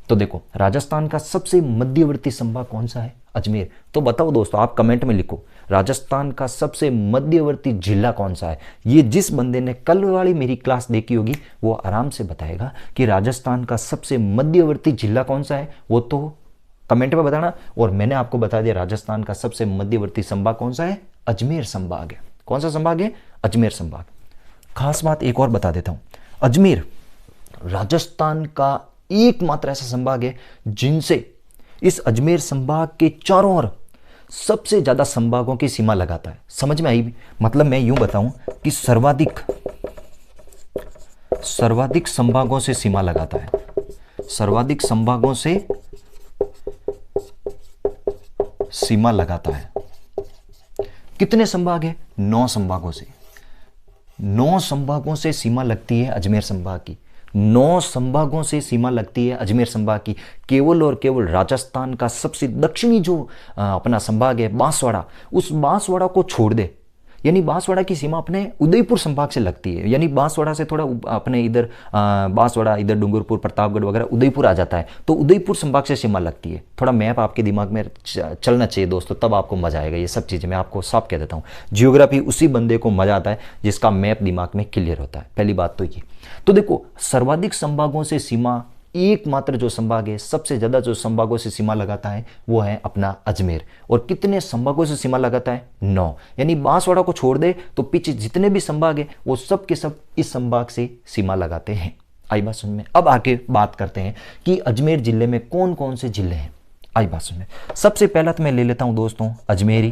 तो देखो राजस्थान का सबसे मध्यवर्ती संभाग कौन सा है? अजमेर। तो बताओ दोस्तों, आप कमेंट में लिखो राजस्थान का सबसे मध्यवर्ती जिला कौन सा है। ये जिस बंदे ने कल वाली मेरी क्लास देखी होगी वो आराम से बताएगा कि राजस्थान का सबसे मध्यवर्ती जिला कौन सा है, वो तो कमेंट में बताना। और मैंने आपको बता दिया राजस्थान का सबसे मध्यवर्ती संभाग कौन सा है? अजमेर संभाग है। कौन सा संभाग है? अजमेर संभाग। खास बात एक और बता देता हूं, अजमेर राजस्थान का एकमात्र ऐसा संभाग है जिनसे इस अजमेर संभाग के चारों ओर सबसे ज्यादा संभागों की सीमा लगाता है। समझ में आई? मतलब मैं यूं बताऊं कि सर्वाधिक संभागों से सीमा लगाता है, सर्वाधिक संभागों से सीमा लगाता है। कितने संभाग है? 9 संभागों से। 9 संभागों से सीमा लगती है अजमेर संभाग की। 9 संभागों से सीमा लगती है अजमेर संभाग की। केवल और केवल राजस्थान का सबसे दक्षिणी जो अपना संभाग है बांसवाड़ा, उस बांसवाड़ा को छोड़ दे, यानी बांसवाड़ा की सीमा अपने उदयपुर संभाग से लगती है। यानी बांसवाड़ा से थोड़ा अपने इधर बांसवाड़ा, इधर डूंगरपुर, प्रतापगढ़ वगैरह उदयपुर आ जाता है, तो उदयपुर संभाग से सीमा लगती है। थोड़ा मैप आपके दिमाग में चलना चाहिए दोस्तों, तब आपको मजा आएगा। ये सब चीज़ें मैं आपको साफ कह देता हूँ, जियोग्राफी उसी बंदे को मजा आता है जिसका मैप दिमाग में क्लियर होता है। पहली बात तो ये। तो देखो सर्वाधिक संभागों से सीमा, एकमात्र जो संभाग है सबसे ज्यादा जो संभागों से सीमा लगाता है वो है अपना अजमेर। और कितने संभागों से सीमा लगाता है? 9। यानी बांसवाड़ा को छोड़ दे तो पीछे जितने भी संभाग है वो सब के सब इस संभाग से सीमा लगाते हैं। आई बात समझ में? अब आगे बात करते हैं कि अजमेर जिले में कौन कौन से जिले हैं। आई बात समझ में? सबसे पहला तो मैं ले लेता हूं दोस्तों अजमेर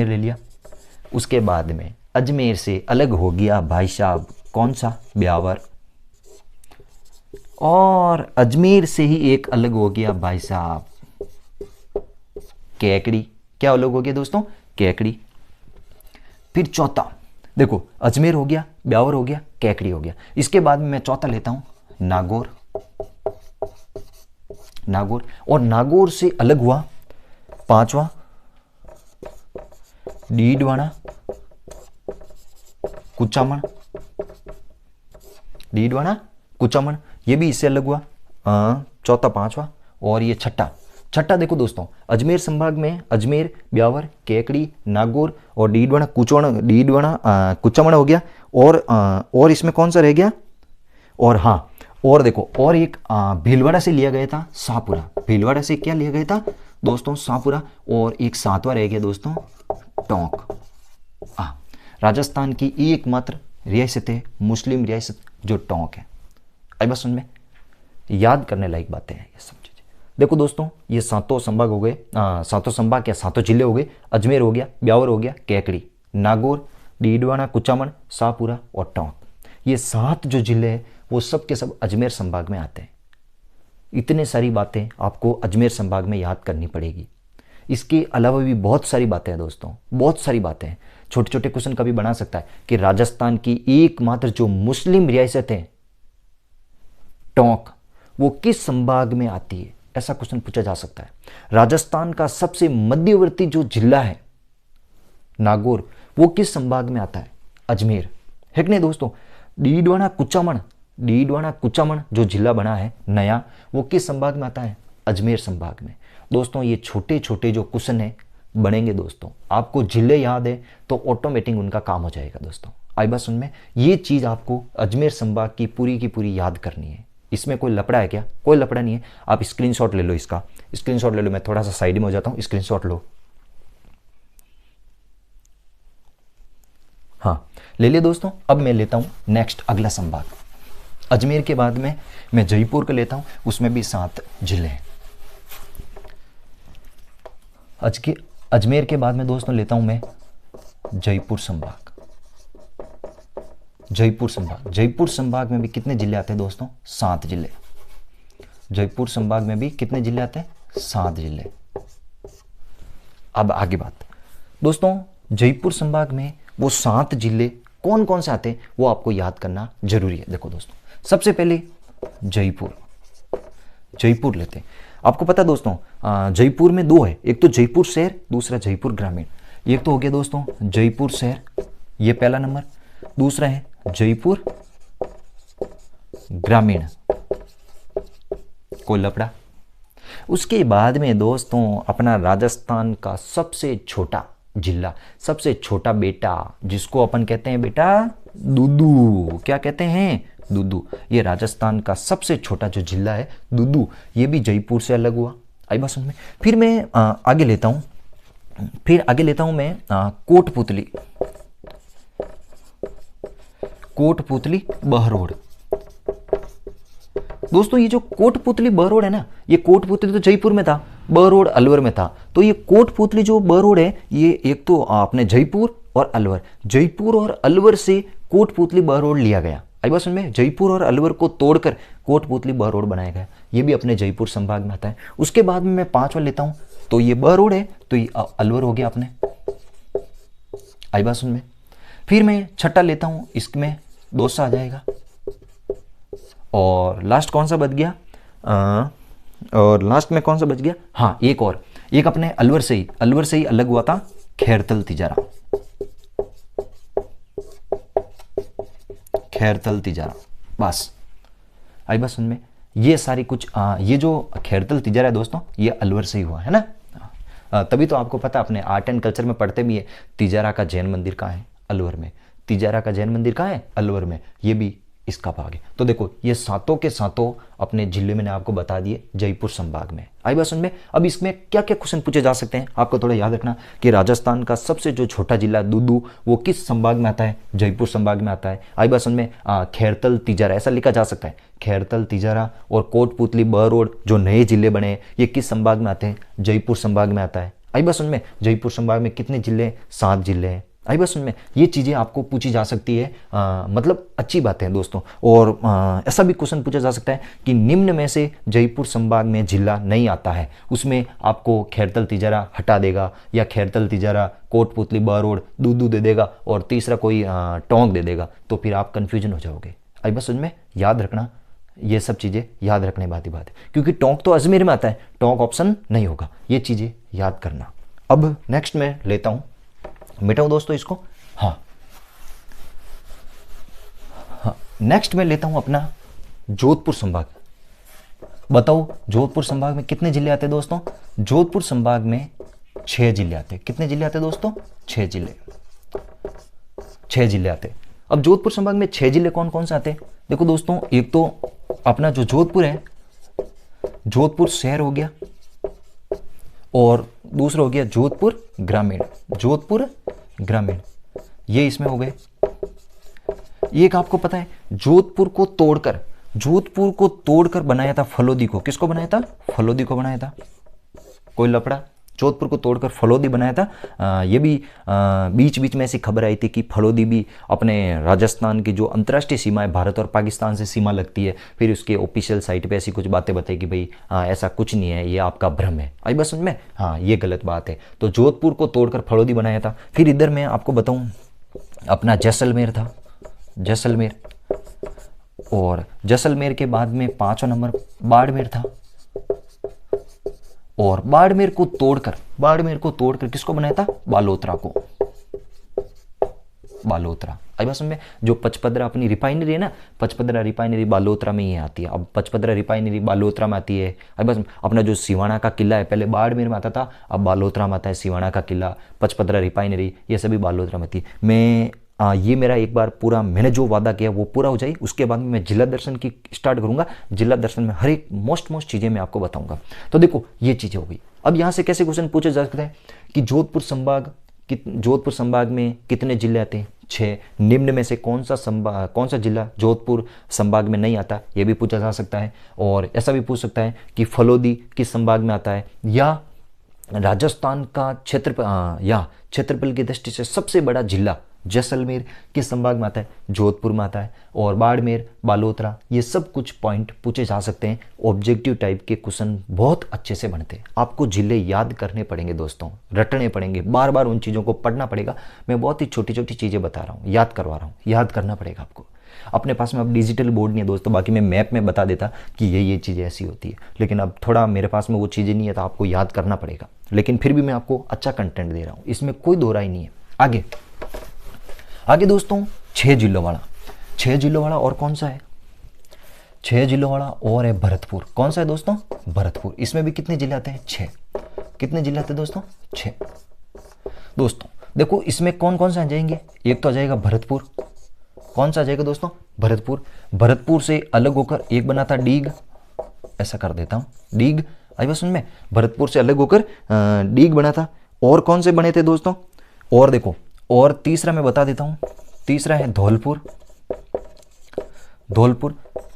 ले लिया। उसके बाद में अजमेर से अलग हो गया भाई साहब कौन सा? ब्यावर। और अजमेर से ही एक अलग हो गया भाई साहब कैकड़ी। क्या अलग हो गया दोस्तों? कैकड़ी। फिर चौथा देखो, अजमेर हो गया, ब्यावर हो गया, कैकड़ी हो गया। इसके बाद में मैं चौथा लेता हूं नागौर। और नागौर से अलग हुआ पांचवा डीडवाना कुचामन, ये भी इससे अलग हुआ। चौथा, पांचवा और ये छठा देखो दोस्तों, अजमेर संभाग में अजमेर, ब्यावर, कैकड़ी, नागौर और डीडवाना कुचामन हो गया। और इसमें कौन सा रह गया? और हाँ, और देखो, और एक भीलवाड़ा से लिया गया था शाहपुरा। भीलवाड़ा से क्या लिया गया था दोस्तों? शाहपुरा। और एक 7वां रह गया दोस्तों टोंक। राजस्थान की एकमात्र रियासत है, मुस्लिम रियासत, जो टोंक है। आई बात समझ में? याद करने लायक बातें हैं ये सब चीजें। देखो दोस्तों, ये 7 संभाग हो गए, 7 संभाग क्या 7 जिले हो गए। अजमेर हो गया, ब्यावर हो गया, कैकड़ी, नागौर, डीडवाना, कुचामन, शाहपुरा और टोंक। ये 7 जो जिले हैं वो सब के सब अजमेर संभाग में आते हैं। इतने सारी बातें आपको अजमेर संभाग में याद करनी पड़ेगी। इसके अलावा भी बहुत सारी बातें हैं दोस्तों, बहुत सारी बातें हैं। छोटे छोटे क्वेश्चन कभी बना सकता है कि राजस्थान की एकमात्र जो मुस्लिम रियासत है टोंक, वो किस संभाग में आती है, ऐसा क्वेश्चन पूछा जा सकता है। राजस्थान का सबसे मध्यवर्ती जो जिला है नागौर, वो किस संभाग में आता है? अजमेर, है कि नहीं दोस्तों? डीडवाना कुचामन जो जिला बना है नया, वो किस संभाग में आता है? अजमेर संभाग में। दोस्तों ये छोटे छोटे जो क्वेश्चन है बनेंगे दोस्तों, आपको जिले याद है तो ऑटोमेटिक उनका काम हो जाएगा दोस्तों। आई बात सुन में? ये चीज आपको अजमेर संभाग की पूरी याद करनी है। इसमें कोई लफड़ा है क्या? कोई लफड़ा नहीं है। आप स्क्रीनशॉट ले लो, इसका स्क्रीनशॉट ले लो। मैं थोड़ा सा साइड में हो जाता हूं, स्क्रीनशॉट लो। हाँ, ले लिया दोस्तों। अब मैं लेता हूं नेक्स्ट अगला संभाग। अजमेर के बाद में मैं जयपुर का लेता हूं, उसमें भी 7 जिले हैं। अजमेर के बाद में दोस्तों लेता हूं मैं जयपुर संभाग। जयपुर संभाग में भी कितने जिले आते हैं दोस्तों? 7 जिले। जयपुर संभाग में भी कितने जिले आते हैं? 7 जिले। अब आगे बात दोस्तों, जयपुर संभाग में वो 7 जिले कौन कौन से आते हैं वो आपको याद करना जरूरी है। देखो दोस्तों, सबसे पहले जयपुर लेते हैं। आपको पता है दोस्तों, जयपुर में 2 है, एक तो जयपुर शहर, दूसरा जयपुर ग्रामीण। एक तो हो गया दोस्तों जयपुर शहर, ये पहला नंबर। दूसरा है जयपुर ग्रामीण, कोई लफड़ा। उसके बाद में दोस्तों अपना राजस्थान का सबसे छोटा जिला, सबसे छोटा बेटा, जिसको अपन कहते हैं बेटा दूदू। क्या कहते हैं? दूदू। ये राजस्थान का सबसे छोटा जो जिला है दूदू, ये भी जयपुर से अलग हुआ। आई बात समझ में? फिर मैं आगे लेता हूं मैं कोटपुतली। कोटपुतली बहरोड। दोस्तों ये जो कोटपुतली बहरोड है ना, ये कोटपुतली तो जयपुर में था, बहरोड अलवर में था। तो ये कोटपुतली जो बहरोड है, ये एक तो आपने जयपुर और अलवर, जयपुर और अलवर से कोटपुतली बहरोड लिया गया। आई बात समझ में? जयपुर और अलवर को तोड़कर कोटपुतली बहरोड बनाया गया। ये भी अपने जयपुर संभाग में आता है। उसके बाद में मैं 5वां लेता हूं, तो ये बहरोड है, तो ये अलवर हो गया अपने। आई बात समझ में? फिर मैं 6ठा लेता हूं, इसमें दौसा आ जाएगा। और लास्ट कौन सा बच गया? और लास्ट में कौन सा बच गया? हाँ, एक अपने अलवर से ही अलग हुआ था, खैरतल तिजारा। खैरतल तिजारा, बस। आई बात समझ में? ये सारी कुछ ये जो खैरतल तिजारा है दोस्तों, ये अलवर से ही हुआ है ना। तभी तो आपको पता, अपने आर्ट एंड कल्चर में पढ़ते भी है, तिजारा का जैन मंदिर कहाँ है? अलवर में। तिजारा का जैन मंदिर कहाँ है? अलवर में। ये भी इसका भाग है। तो देखो ये सातों के सातों अपने जिले मैंने आपको बता दिए, जयपुर संभाग में। आई बात समझ में? अब इसमें क्या क्या क्वेश्चन पूछे जा सकते हैं, आपको थोड़ा याद रखना कि राजस्थान का सबसे जो छोटा जिला दूदू, वो किस संभाग में आता है? जयपुर संभाग में आता है। आई बात समझ में? खैरतल तिजारा ऐसा लिखा जा सकता है, खैरतल तिजारा। और कोटपुतली बहरोड जो नए जिले बने, ये किस संभाग में आते हैं? जयपुर संभाग में आता है। आई बात समझ में? जयपुर संभाग में कितने जिले? 7 जिले हैं। आई बात समझ में? ये चीज़ें आपको पूछी जा सकती है, मतलब अच्छी बात है दोस्तों। और ऐसा भी क्वेश्चन पूछा जा सकता है कि निम्न में से जयपुर संभाग में जिला नहीं आता है, उसमें आपको खैरतल तिजारा हटा देगा, या खैरतल तिजारा कोटपुतली बहरोड दूदू दे देगा, और तीसरा कोई टोंक दे देगा, तो फिर आप कन्फ्यूजन हो जाओगे। आई बात समझ में? याद रखना, ये सब चीज़ें याद रखने वाली बात है, क्योंकि टोंक तो अजमेर में आता है, टोंक ऑप्शन नहीं होगा। ये चीज़ें याद करना। अब नेक्स्ट मैं लेता हूँ, मिटाऊं दोस्तों इसको। हाँ, नेक्स्ट मैं लेता हूं अपना जोधपुर संभाग। बताओ जोधपुर संभाग में कितने जिले आते हैं दोस्तों? जोधपुर संभाग में 6 जिले आते हैं। कितने जिले आते हैं दोस्तों? 6 जिले। 6 जिले आते हैं। अब जोधपुर संभाग में 6 जिले कौन कौन से आते हैं? देखो दोस्तों, एक तो अपना जो जोधपुर है, जोधपुर शहर हो गया, और दूसरा हो गया जोधपुर ग्रामीण। जोधपुर ग्रामीण, ये इसमें हो गए। एक आपको पता है जोधपुर को तोड़कर बनाया था फलोदी को। किसको बनाया था? फलोदी को बनाया था। कोई लफड़ा? जोधपुर को तोड़कर फलोदी बनाया था। ये भी बीच बीच में ऐसी खबर आई थी कि फलोदी भी अपने राजस्थान की जो अंतर्राष्ट्रीय सीमा है, भारत और पाकिस्तान से सीमा लगती है, फिर उसके ऑफिशियल साइट पे ऐसी कुछ बातें बताई कि भाई ऐसा कुछ नहीं है, ये आपका भ्रम है। आई बात समझ में? हाँ, ये गलत बात है। तो जोधपुर को तोड़कर फलोदी बनाया था। फिर इधर मैं आपको बताऊँ, अपना जैसलमेर था, जैसलमेर। और जैसलमेर के बाद में 5वां नंबर बाड़मेर था। और बाड़मेर को तोड़कर किसको बनाया था? बालोतरा को। बालोतरा। आई बात समझ में? जो पचपदरा अपनी रिफाइनरी है ना, पचपदरा रिफाइनरी बालोतरा में ही आती है। अब पचपदरा रिफाइनरी बालोतरा में आती है। आई बात, अपना जो सिवाना का किला है, पहले बाड़मेर में आता था, अब बालोतरा में आता है। सिवाना का किला, पचपदरा रिफाइनरी, ये सभी बालोतरा में आती है। ये मेरा एक बार पूरा मैंने जो वादा किया वो पूरा हो जाए, उसके बाद में मैं जिला दर्शन की स्टार्ट करूंगा। जिला दर्शन में हर एक मोस्ट चीज़ें मैं आपको बताऊंगा। तो देखो ये चीज़ें हो गई। अब यहाँ से कैसे क्वेश्चन पूछे जा सकते हैं कि जोधपुर संभाग में कितने जिले आते हैं? 6। निम्न में से कौन सा जिला जोधपुर संभाग में नहीं आता? ये भी पूछा जा सकता है। और ऐसा भी पूछ सकता है कि फलोदी किस संभाग में आता है, या राजस्थान का क्षेत्रफल की दृष्टि से सबसे बड़ा जिला जैसलमेर किस संभाग में आता है? जोधपुर में आता है। और बाड़मेर, बालोतरा, ये सब कुछ पॉइंट पूछे जा सकते हैं। ऑब्जेक्टिव टाइप के क्वेश्चन बहुत अच्छे से बनते हैं। आपको जिले याद करने पड़ेंगे दोस्तों, रटने पड़ेंगे, बार बार उन चीज़ों को पढ़ना पड़ेगा। मैं बहुत ही छोटी छोटी चीज़ें बता रहा हूँ, याद करवा रहा हूँ, याद करना पड़ेगा आपको। अपने पास में अब डिजिटल बोर्ड नहीं है दोस्तों, बाकी मैं मैप में बता देता कि ये चीज़ें ऐसी होती है, लेकिन अब थोड़ा मेरे पास में वो चीज़ें नहीं है, तो आपको याद करना पड़ेगा। लेकिन फिर भी मैं आपको अच्छा कंटेंट दे रहा हूँ, इसमें कोई दो राय नहीं है। आगे दोस्तों 6 जिलों वाला और कौन सा है? 6 जिलों वाला और है भरतपुर। कौन सा है दोस्तों? भरतपुर। इसमें भी कितने जिले आते हैं? 6। कितने जिले आते हैं दोस्तों? 6। दोस्तों देखो इसमें कौन कौन से आ जाएंगे? एक तो आ जाएगा भरतपुर। कौन सा आ जाएगा दोस्तों? भरतपुर। भरतपुर से अलग होकर एक बना था डीग, ऐसा कर देता हूं, डीग। आई बात समझ में? भरतपुर से अलग होकर डीग बना था। और कौन से बने थे दोस्तों? और देखो, और तीसरा मैं बता देता हूं, तीसरा है धौलपुर। धौलपुर।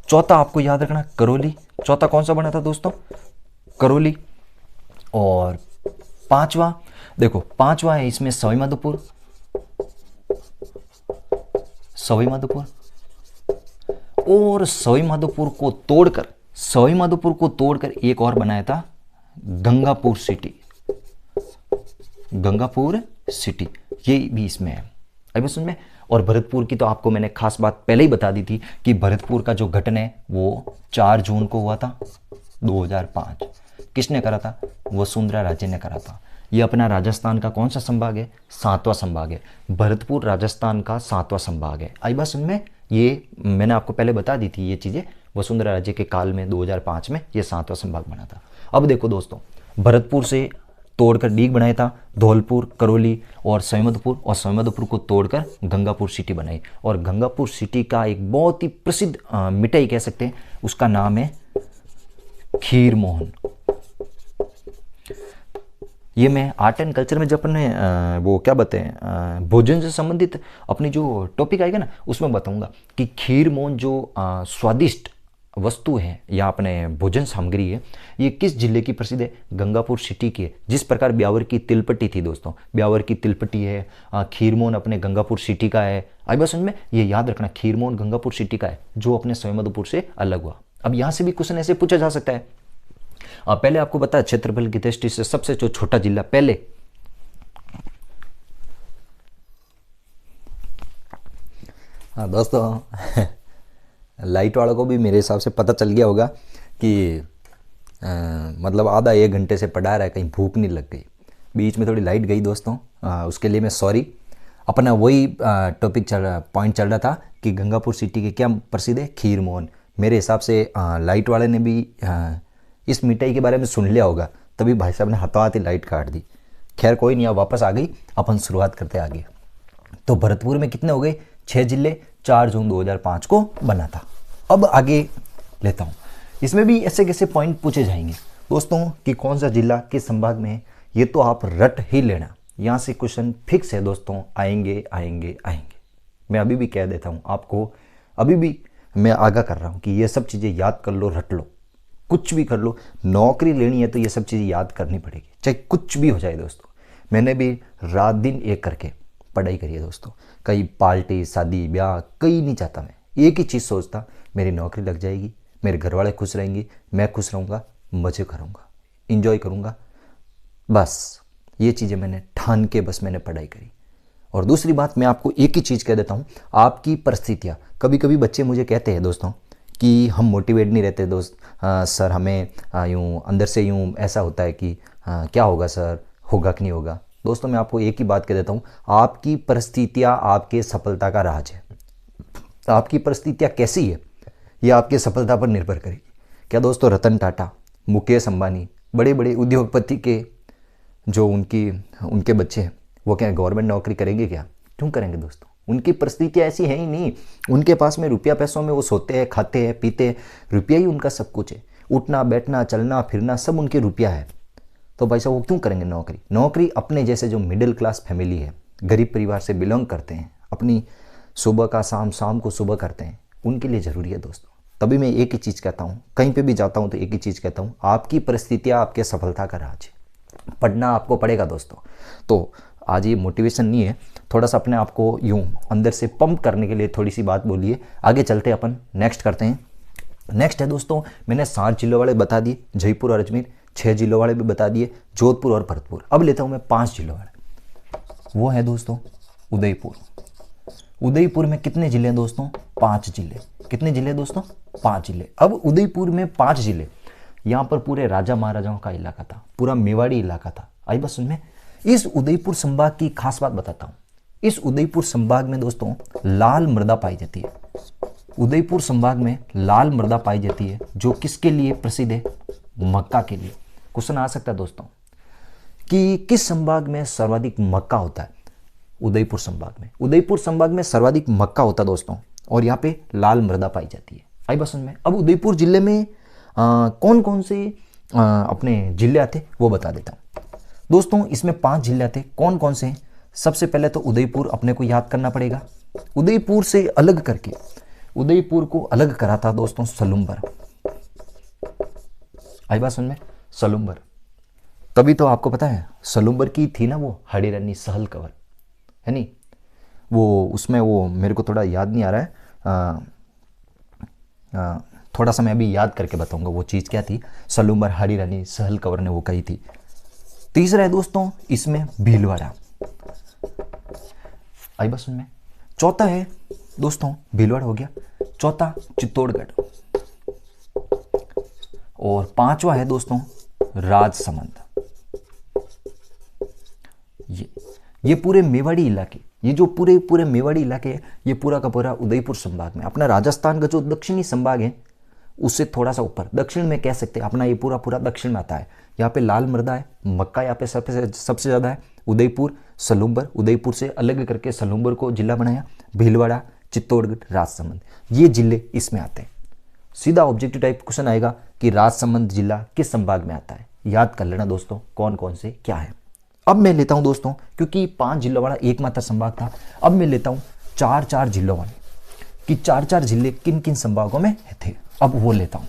चौथा आपको याद रखना करौली। चौथा कौन सा बना था दोस्तों? करौली। और पांचवा देखो, पांचवा है इसमें सवाई माधोपुर। सवाई माधोपुर। और सवाई माधोपुर को तोड़कर, सवाई माधोपुर को तोड़कर एक और बनाया था गंगापुर सिटी। गंगापुर सिटी, ये भी इसमें है। अभी सुन में। और भरतपुर की तो आपको मैंने खास बात पहले ही बता दी थी कि भरतपुर का जो गठन है वो 4 जून को हुआ था 2005। किसने करा था? वसुंधरा राजे ने करा था। ये अपना राजस्थान का कौन सा संभाग है? 7वां संभाग है। भरतपुर राजस्थान का 7वां संभाग है। आई बात सुन में? ये मैंने आपको पहले बता दी थी ये चीज़ें। वसुंधरा राजे के काल में 2005 में ये 7वां संभाग बना था। अब देखो दोस्तों, भरतपुर से तोड़कर डीग बनाया था, धौलपुर, करौली और सवाई माधोपुर, और सवाई माधोपुर को तोड़कर गंगापुर सिटी बनाई। और गंगापुर सिटी का एक बहुत ही प्रसिद्ध मिठाई कह सकते हैं, उसका नाम है खीर मोहन। ये मैं आर्ट एंड कल्चर में जब अपने वो क्या बताएं भोजन से संबंधित अपनी जो टॉपिक आएगा ना उसमें बताऊंगा कि खीर मोहन जो स्वादिष्ट वस्तु है या अपने भोजन सामग्री है, ये किस जिले की प्रसिद्ध है? गंगापुर सिटी की है। जिस प्रकार ब्यावर की तिलपट्टी थी दोस्तों, ब्यावर की तिलपट्टी है, खीरमोहन अपने गंगापुर सिटी का है। आई बात समझ में? ये याद रखना, खीरमोहन गंगापुर सिटी का है जो अपने सवाई माधोपुर से अलग हुआ। अब यहाँ से भी क्वेश्चन ऐसे पूछा जा सकता है। पहले आपको पता है क्षेत्रफल की दृष्टि से सबसे जो छोटा जिला पहले, हाँ दोस्तों लाइट वालों को भी मेरे हिसाब से पता चल गया होगा कि मतलब आधा 1 घंटे से पढ़ा रहा है, कहीं भूख नहीं लग गई। बीच में थोड़ी लाइट गई दोस्तों, उसके लिए मैं सॉरी। अपना वही टॉपिक पॉइंट चल रहा था कि गंगापुर सिटी के क्या प्रसिद्ध है? खीर मोहन। मेरे हिसाब से लाइट वाले ने भी इस मिठाई के बारे में सुन लिया होगा, तभी भाई साहब ने हाथों हाथ ही लाइट काट दी। खैर कोई नहीं, अब वापस आ गई, अपन शुरुआत करते आगे। तो भरतपुर में कितने हो गए? 6 जिले, 4 जून 2005 को बना था। अब आगे लेता हूँ, इसमें भी ऐसे कैसे पॉइंट पूछे जाएंगे दोस्तों कि कौन सा जिला किस संभाग में है, ये तो आप रट ही लेना। यहाँ से क्वेश्चन फिक्स है दोस्तों, आएंगे आएंगे आएंगे। मैं अभी भी कह देता हूँ आपको, अभी भी मैं आगाह कर रहा हूँ कि ये सब चीज़ें याद कर लो, रट लो, कुछ भी कर लो। नौकरी लेनी है तो ये सब चीज़ें याद करनी पड़ेगी, चाहे कुछ भी हो जाए दोस्तों। मैंने भी रात दिन एक करके पढ़ाई करी है दोस्तों। कई पार्टी, शादी, ब्याह कहीं नहीं चाहता, मैं एक ही चीज़ सोचता, मेरी नौकरी लग जाएगी, मेरे घर वाले खुश रहेंगे, मैं खुश रहूँगा, मज़े करूँगा, इंजॉय करूँगा। बस ये चीज़ें मैंने ठान के बस मैंने पढ़ाई करी। और दूसरी बात मैं आपको एक ही चीज़ कह देता हूँ, आपकी परिस्थितियाँ। कभी कभी बच्चे मुझे कहते हैं दोस्तों कि हम मोटिवेट नहीं रहते दोस्त, सर हमें यूँ अंदर से यूँ ऐसा होता है कि क्या होगा सर, होगा कि नहीं होगा। दोस्तों मैं आपको एक ही बात कह देता हूँ, आपकी परिस्थितियाँ आपके सफलता का राज है। आपकी परिस्थितियाँ कैसी है ये आपके सफलता पर निर्भर करेगी। क्या दोस्तों, रतन टाटा, मुकेश अंबानी, बड़े बड़े उद्योगपति के जो उनके बच्चे हैं वो क्या गवर्नमेंट नौकरी करेंगे? क्या क्यों करेंगे दोस्तों? उनकी परिस्थितियाँ ऐसी हैं ही नहीं। उनके पास में रुपया पैसों में वो सोते हैं, खाते हैं, पीते हैं, रुपया ही उनका सब कुछ है। उठना बैठना चलना फिरना सब उनके रुपया है। तो भाई साहब वो क्यों करेंगे नौकरी? नौकरी अपने जैसे जो मिडिल क्लास फैमिली है, गरीब परिवार से बिलोंग करते हैं, अपनी सुबह का शाम, शाम को सुबह करते हैं, उनके लिए ज़रूरी है दोस्तों। तभी मैं एक ही चीज़ कहता हूँ, कहीं पे भी जाता हूँ तो एक ही चीज़ कहता हूँ, आपकी परिस्थितियाँ आपके सफलता का राज है। पढ़ना आपको पड़ेगा दोस्तों। तो आज ये मोटिवेशन नहीं है, थोड़ा सा अपने आप को यूँ अंदर से पंप करने के लिए थोड़ी सी बात बोलिए। आगे चलते अपन नेक्स्ट करते हैं। नेक्स्ट है दोस्तों, मैंने 7 जिलों वाले बता दिए, जयपुर और अजमेर। 6 जिलों वाले भी बता दिए, जोधपुर और भरतपुर। अब लेता हूँ मैं 5 जिलों वाले, वो है दोस्तों उदयपुर। उदयपुर में कितने जिले हैं दोस्तों? 5 जिले। कितने जिले दोस्तों? 5 जिले। अब उदयपुर में 5 जिले, यहाँ पर पूरे राजा महाराजाओं का इलाका था, पूरा मेवाड़ी इलाका था। आई बस सुन में, इस उदयपुर संभाग की खास बात बताता हूँ। इस उदयपुर संभाग में दोस्तों लाल मृदा पाई जाती है। उदयपुर संभाग में लाल मृदा पाई जाती है, जो किसके लिए प्रसिद्ध है? मक्का के लिए। क्वेश्चन आ सकता है दोस्तों कि किस संभाग में सर्वाधिक मक्का होता है? उदयपुर संभाग में। उदयपुर संभाग में सर्वाधिक मक्का होता है दोस्तों, और यहाँ पे लाल मृदा पाई जाती है। आई बात समझ में? अब उदयपुर जिले में कौन कौन से अपने जिले आते वो बता देता हूँ दोस्तों। इसमें 5 जिले आते। कौन कौन से हैं? सबसे पहले तो उदयपुर अपने को याद करना पड़ेगा। उदयपुर से अलग करके, उदयपुर को अलग करा था दोस्तों सलुम्बर। आई बात समझ में? सलुम्बर। तभी तो आपको पता है सलुम्बर की थी ना वो हडीरनी सहल कवर, है नहीं? वो उसमें वो मेरे को थोड़ा याद नहीं आ रहा है, थोड़ा सा मैं अभी याद करके बताऊंगा वो चीज़ क्या थी। सलुम्बर हडीरनी सहल कवर ने वो कही थी। तीसरा है दोस्तों इसमें भीलवाड़ा। आई बात समझ में? चौथा है दोस्तों भीलवाड़ा हो गया। चौथा चित्तौड़गढ़। और 5वां है दोस्तों राजसमंद। ये पूरे मेवाड़ी इलाके, ये जो पूरे मेवाड़ी इलाके है, ये पूरा का पूरा उदयपुर संभाग में। अपना राजस्थान का जो दक्षिणी संभाग है उससे थोड़ा सा ऊपर दक्षिण में कह सकते हैं, अपना ये पूरा दक्षिण में आता है। यहाँ पे लाल मृदा है, मक्का यहाँ पे सबसे ज़्यादा है। उदयपुर, सलुम्बर, उदयपुर से अलग करके सलुम्बर को जिला बनाया। भीलवाड़ा, चित्तौड़गढ़, राजसमंद, ये जिले इसमें आते हैं। सीधा ऑब्जेक्टिव टाइप क्वेश्चन आएगा कि राजसमंद जिला किस संभाग में आता है। याद कर लेना दोस्तों कौन कौन से क्या है। अब मैं लेता हूं दोस्तों, क्योंकि 5 जिलों वाला एकमात्र संभाग था, अब मैं लेता हूं 4 जिलों वाले कि 4 जिले किन किन संभागों में थे। अब वो लेता हूं।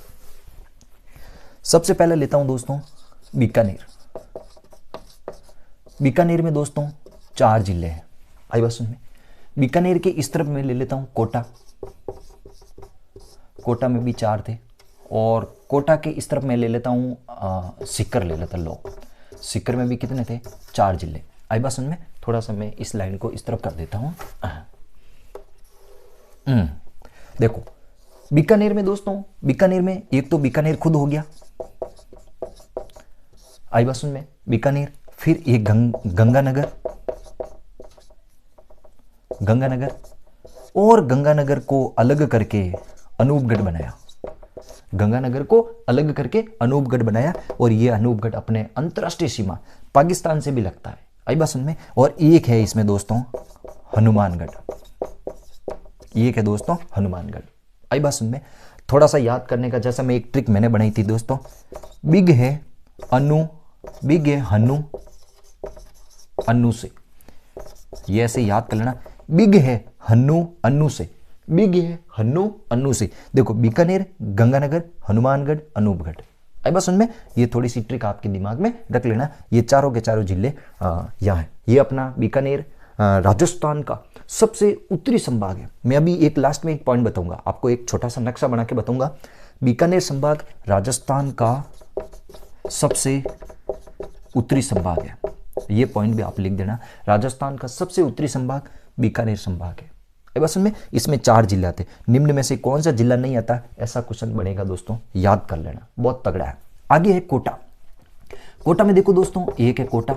सबसे पहले लेता हूं दोस्तों बीकानेर। बीकानेर में दोस्तों 4 जिले हैं। आई बात समझ में? बीकानेर के इस तरफ में ले लेता हूं कोटा। कोटा में भी 4 थे। और कोटा के इस तरफ मैं ले लेता हूं सीकर ले लेता लो। सीकर में भी कितने थे? 4 जिले। आई बात समझ में? थोड़ा सा मैं इस लाइन को इस तरफ कर देता हूं। देखो बीकानेर में दोस्तों, बीकानेर में एक तो बीकानेर खुद हो गया। आई बात समझ में? बीकानेर, फिर एक गंगानगर, गंगानगर, और गंगानगर को अलग करके अनूपगढ़ बनाया। गंगानगर को अलग करके अनूपगढ़ बनाया, और ये अनूपगढ़ अपने अंतरराष्ट्रीय सीमा पाकिस्तान से भी लगता है। आई बात समझ में? और एक है इसमें दोस्तों हनुमानगढ़। एक है दोस्तों हनुमानगढ़। आई बात समझ में? थोड़ा सा याद करने का, जैसा मैं एक ट्रिक मैंने बनाई थी दोस्तों, बिग है अनु, बिग है हनु, अनु से, ये ऐसे याद कर लेना। बिग है हनु अनु से, बिग है हनु अनु से। देखो बीकानेर, गंगानगर, हनुमानगढ़, अनूपगढ़। आई बात समझ में? ये थोड़ी सी ट्रिक आपके दिमाग में रख लेना। ये चारों के चारों जिले यहाँ है। ये अपना बीकानेर राजस्थान का सबसे उत्तरी संभाग है। मैं अभी एक लास्ट में एक पॉइंट बताऊंगा आपको, एक छोटा सा नक्शा बना के बताऊंगा। बीकानेर संभाग राजस्थान का सबसे उत्तरी संभाग है। ये पॉइंट भी आप लिख देना। राजस्थान का सबसे उत्तरी संभाग बीकानेर संभाग है। बस में इसमें 4 जिले आते। निम्न में से कौन सा जिला नहीं आता, ऐसा क्वेश्चन बनेगा दोस्तों, याद कर लेना, बहुत तगड़ा है। आगे है कोटा। कोटा में देखो दोस्तों, एक है कोटा।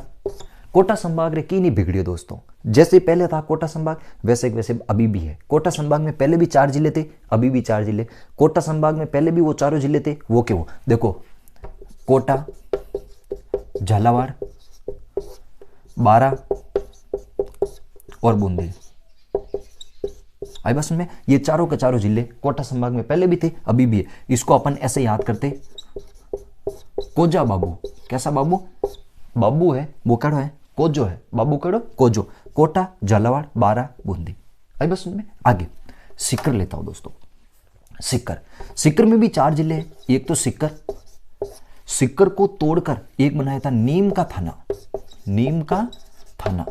कोटा संभाग रे की नहीं बिगड़ियो दोस्तों, जैसे पहले था कोटा संभाग वैसे वैसे अभी भी है। कोटा संभाग में पहले भी 4 जिले थे, अभी भी 4 जिले। कोटा संभाग में पहले भी वो चारों जिले थे, वो के वो देखो कोटा, झालावाड़, बारा और बूंदी। आई बात में? ये चारों के चारों जिले कोटा संभाग में पहले भी थे, अभी भी है। इसको अपन ऐसे याद करते, कोजा बाबू। कैसा बाबू? बाबू है वो कड़ो है, कोजो है, बाबू कड़ो कोजो। कोटा, झालावाड़, बारा, बूंदी। आई बात में? आगे सीकर लेता हूं दोस्तों। सीकर, सीकर में भी 4 जिले हैं। एक तो सीकर, सीकर को तोड़कर एक बनाया था नीम का थाना। नीम का थाना।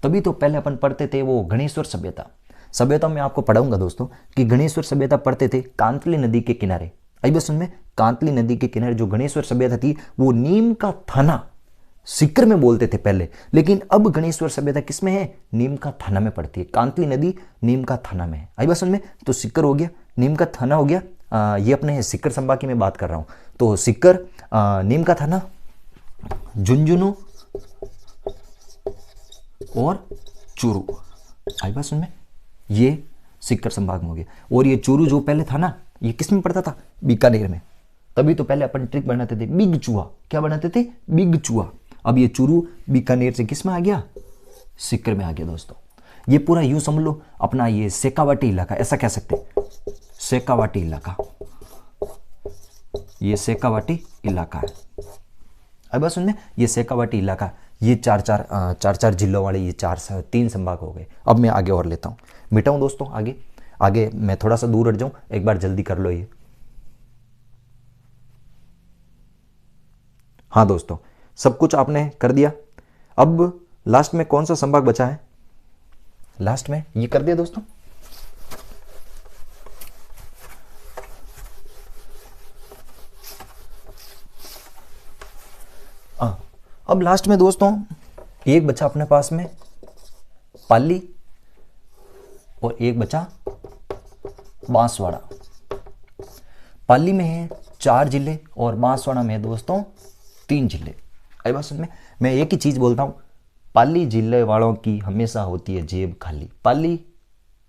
तभी तो पहले अपन पढ़ते थे वो गणेश्वर सभ्यता। सभ्यता में आपको पढ़ाऊंगा दोस्तों कि गणेश्वर सभ्यता पढ़ते थे कांतली नदी के किनारे। आई बस में? कांतली नदी के किनारे जो गणेश्वर सभ्यता थी वो नीम का थाना सीकर में बोलते थे पहले, लेकिन अब गणेश्वर सभ्यता किसमें है? नीम का थाना में पड़ती है। कांतली नदी नीम का थाना में है। आई बस में? तो सीकर हो गया, नीम का थाना हो गया। ये अपने सीकर संभाग की मैं बात कर रहा हूं। तो सीकर, नीम का थाना, झुंझुनू और चूरू। आई बात में? ये सीकर संभाग में हो गया। और ये चूरू जो पहले था ना, ये किस में पड़ता था? बीकानेर में। तभी तो पहले अपन ट्रिक बनाते थे, बिग चूहा। क्या बनाते थे? बिग चूहा। अब ये चूरू बीकानेर से किस में आ गया? सीकर में आ गया दोस्तों। ये पूरा यूं समझ लो अपना ये शेखावाटी इलाका, ऐसा कह सकते हैं, शेखावाटी इलाका। ये शेखावाटी इलाका है। अब बस सुनने, ये शेखावाटी इलाका, ये चार चार जिलों वाले ये 3 संभाग हो गए। अब मैं आगे और लेता हूँ, मिटाऊँ दोस्तों आगे। आगे मैं थोड़ा सा दूर हट जाऊँ, एक बार जल्दी कर लो ये। हाँ दोस्तों, सब कुछ आपने कर दिया। अब लास्ट में कौन सा संभाग बचा है? लास्ट में ये कर दिया दोस्तों। अब लास्ट में दोस्तों एक बचा अपने पास में पाली, और एक बचा बांसवाड़ा। पाली में है 4 जिले और बांसवाड़ा में है दोस्तों 3 जिले। आई बात समझ में? मैं एक ही चीज बोलता हूं, पाली जिले वालों की हमेशा होती है जेब खाली। पाली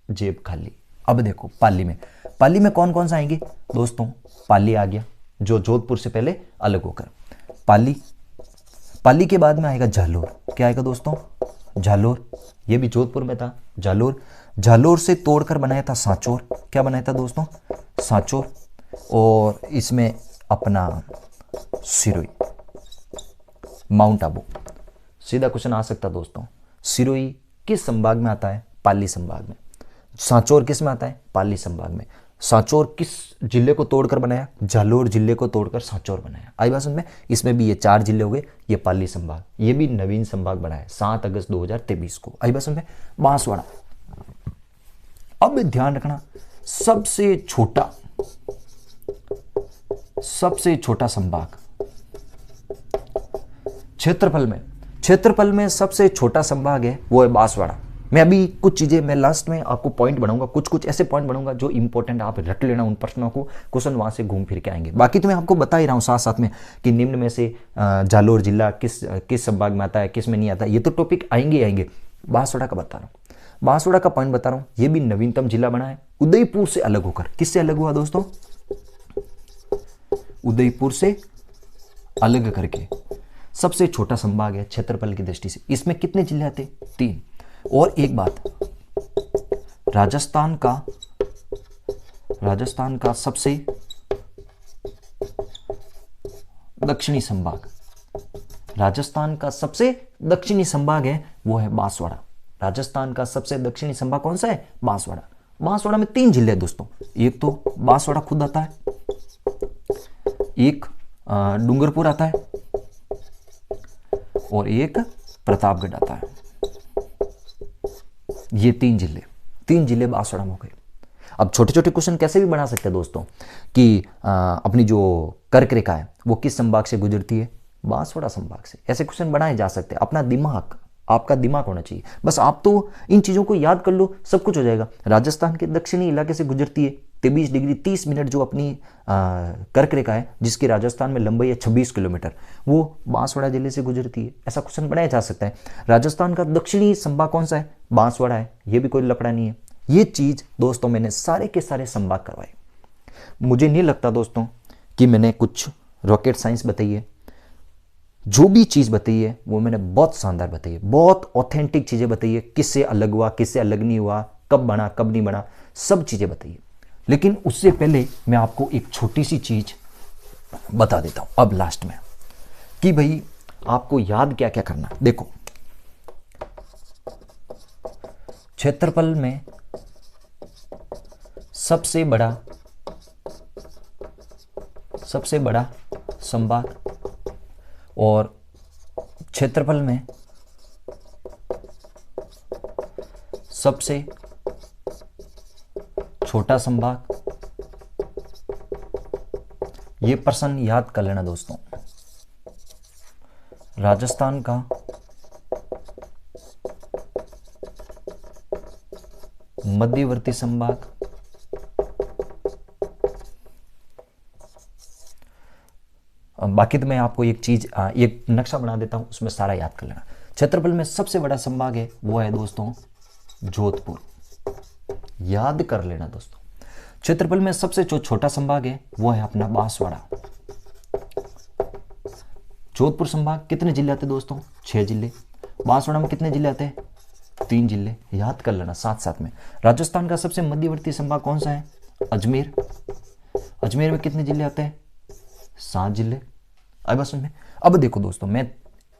जेब खाली। अब देखो पाली में कौन कौन सा आएंगे दोस्तों? पाली आ गया, जो जोधपुर से पहले अलग होकर। पाली के बाद में आएगा जालोर। क्या आएगा दोस्तों? जालोर। ये भी जोधपुर में था। जालोर से तोड़कर बनाया था सांचौर। क्या बनाया था दोस्तों? सांचौर। और इसमें अपना सिरोही, माउंट आबू। सीधा क्वेश्चन आ सकता दोस्तों, सिरोही किस संभाग में आता है? पाली संभाग में। सांचौर किस में आता है? पाली संभाग में। सांचौर किस जिले को तोड़कर बनाया? जालोर जिले को तोड़कर सांचौर बनाया। आई बात समझ में? इसमें भी ये 4 जिले हो गए। ये पाली संभाग, ये भी नवीन संभाग बना है 7 अगस्त 2023 को। आई बात समझ में? बांसवाड़ा। अब ध्यान रखना, सबसे छोटा संभाग क्षेत्रफल में सबसे छोटा संभाग है वो है बांसवाड़ा। मैं अभी कुछ चीजें मैं लास्ट में आपको पॉइंट बनाऊंगा, कुछ ऐसे पॉइंट बनाऊंगा जो इंपॉर्टेंट, आप रट लेना उन प्रश्नों को, क्वेश्चन वहां से घूम फिर के आएंगे। बाकी तो मैं आपको बता ही रहा हूं साथ साथ में कि निम्न में से जालोर जिला किस संभाग में आता है, किस में नहीं आता, ये तो टॉपिक आएंगे। बांसवाड़ा का बता रहा हूँ, बांसवाड़ा का पॉइंट बता रहा हूँ। ये भी नवीनतम जिला बना है उदयपुर से अलग होकर। किससे अलग हुआ दोस्तों? उदयपुर से अलग करके सबसे छोटा संभाग है क्षेत्रफल की दृष्टि से। इसमें कितने जिले आते? 3। और एक बात, राजस्थान का सबसे दक्षिणी संभाग है वो है बांसवाड़ा। राजस्थान का सबसे दक्षिणी संभाग कौन सा है? बांसवाड़ा। बांसवाड़ा में 3 जिले हैं दोस्तों। एक तो बांसवाड़ा खुद आता है, एक डूंगरपुर आता है, और एक प्रतापगढ़ आता है। ये 3 जिले बांसवाड़ा में हो गए। अब छोटे छोटे क्वेश्चन कैसे भी बना सकते हैं दोस्तों कि अपनी जो कर्क रेखा है वो किस संभाग से गुजरती है? बांसवाड़ा संभाग से। ऐसे क्वेश्चन बनाए जा सकते हैं। अपना दिमाग, आपका दिमाग होना चाहिए। बस आप तो इन चीजों को याद कर लो, सब कुछ हो जाएगा। राजस्थान के दक्षिणी इलाके से गुजरती है 23 डिग्री 30 मिनट जो अपनी कर्क रेखा है, जिसकी राजस्थान में लंबाई है 26 किलोमीटर, वो बांसवाड़ा जिले से गुजरती है। ऐसा क्वेश्चन बनाया जा सकता है। राजस्थान का दक्षिणी संभाग कौन सा है? बांसवाड़ा है। ये भी कोई लफड़ा नहीं है। ये चीज दोस्तों मैंने सारे के सारे संभाग करवाए। मुझे नहीं लगता दोस्तों कि मैंने कुछ रॉकेट साइंस बताई है। जो भी चीज बताई है वो मैंने बहुत शानदार बताई है, बहुत ऑथेंटिक चीजें बताई है। किससे अलग हुआ, किससे अलग नहीं हुआ, कब बना, कब नहीं बना, सब चीजें बताई है। लेकिन उससे पहले मैं आपको एक छोटी सी चीज बता देता हूं अब लास्ट में, कि भाई आपको याद क्या क्या करना। देखो, क्षेत्रफल में सबसे बड़ा संभाग और क्षेत्रफल में सबसे छोटा संभाग, ये प्रश्न याद कर लेना दोस्तों। राजस्थान का मध्यवर्ती संभाग, बाकी तो मैं आपको एक चीज, एक नक्शा बना देता हूं, उसमें सारा याद कर लेना। क्षेत्रफल में सबसे बड़ा संभाग है वो है दोस्तों जोधपुर। याद कर लेना दोस्तों। क्षेत्रफल में सबसे जो छोटा संभाग है वो है अपना बांसवाड़ा। जोधपुर संभाग कितने जिले आते हैं दोस्तों? 6 जिले। बांसवाड़ा में कितने जिले आते हैं? 3 जिले। याद कर लेना साथ साथ में। राजस्थान का सबसे मध्यवर्ती संभाग कौन सा है? अजमेर। अजमेर में कितने जिले आते हैं? 7 जिले। अब बस में अब देखो दोस्तों, मैं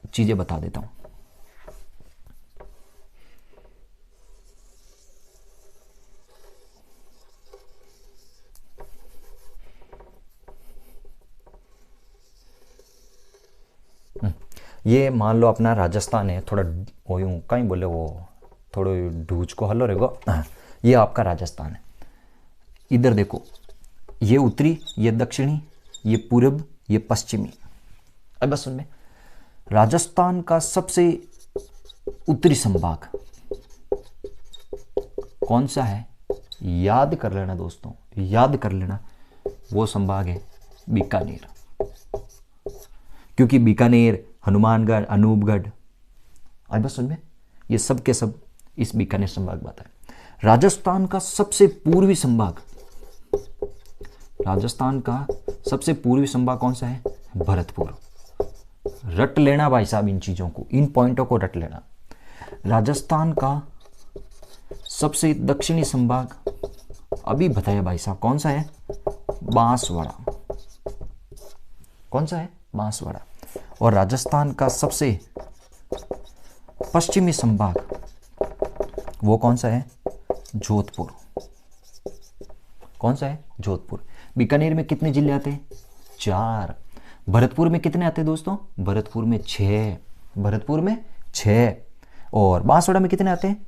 चीजें बता देता हूं। ये मान लो अपना राजस्थान है, थोड़ा वो यूं कहीं बोले वो थोड़ो ढूंढ को हल्लो रहेगा। ये आपका राजस्थान है। इधर देखो, ये उत्तरी, ये दक्षिणी, ये पूर्व, ये पश्चिमी। अब बस सुन में, राजस्थान का सबसे उत्तरी संभाग कौन सा है? याद कर लेना दोस्तों, याद कर लेना। वो संभाग है बीकानेर, क्योंकि बीकानेर, हनुमानगढ़, अनूपगढ़, अब बस सुन में, ये सब के सब इस बीकानेर संभाग में आता है। राजस्थान का सबसे पूर्वी संभाग, राजस्थान का सबसे पूर्वी संभाग कौन सा है? भरतपुर। रट लेना भाई साहब इन चीजों को, इन पॉइंटों को रट लेना। राजस्थान का सबसे दक्षिणी संभाग अभी बताया भाई साहब, कौन सा है? बांसवाड़ा। कौन सा है? बांसवाड़ा। और राजस्थान का सबसे पश्चिमी संभाग वो कौन सा है? जोधपुर। कौन सा है? जोधपुर। बीकानेर में कितने जिले आते हैं? 4। भरतपुर में कितने आते हैं दोस्तों? भरतपुर में 6। भरतपुर में 6। और बांसवाड़ा में कितने आते हैं?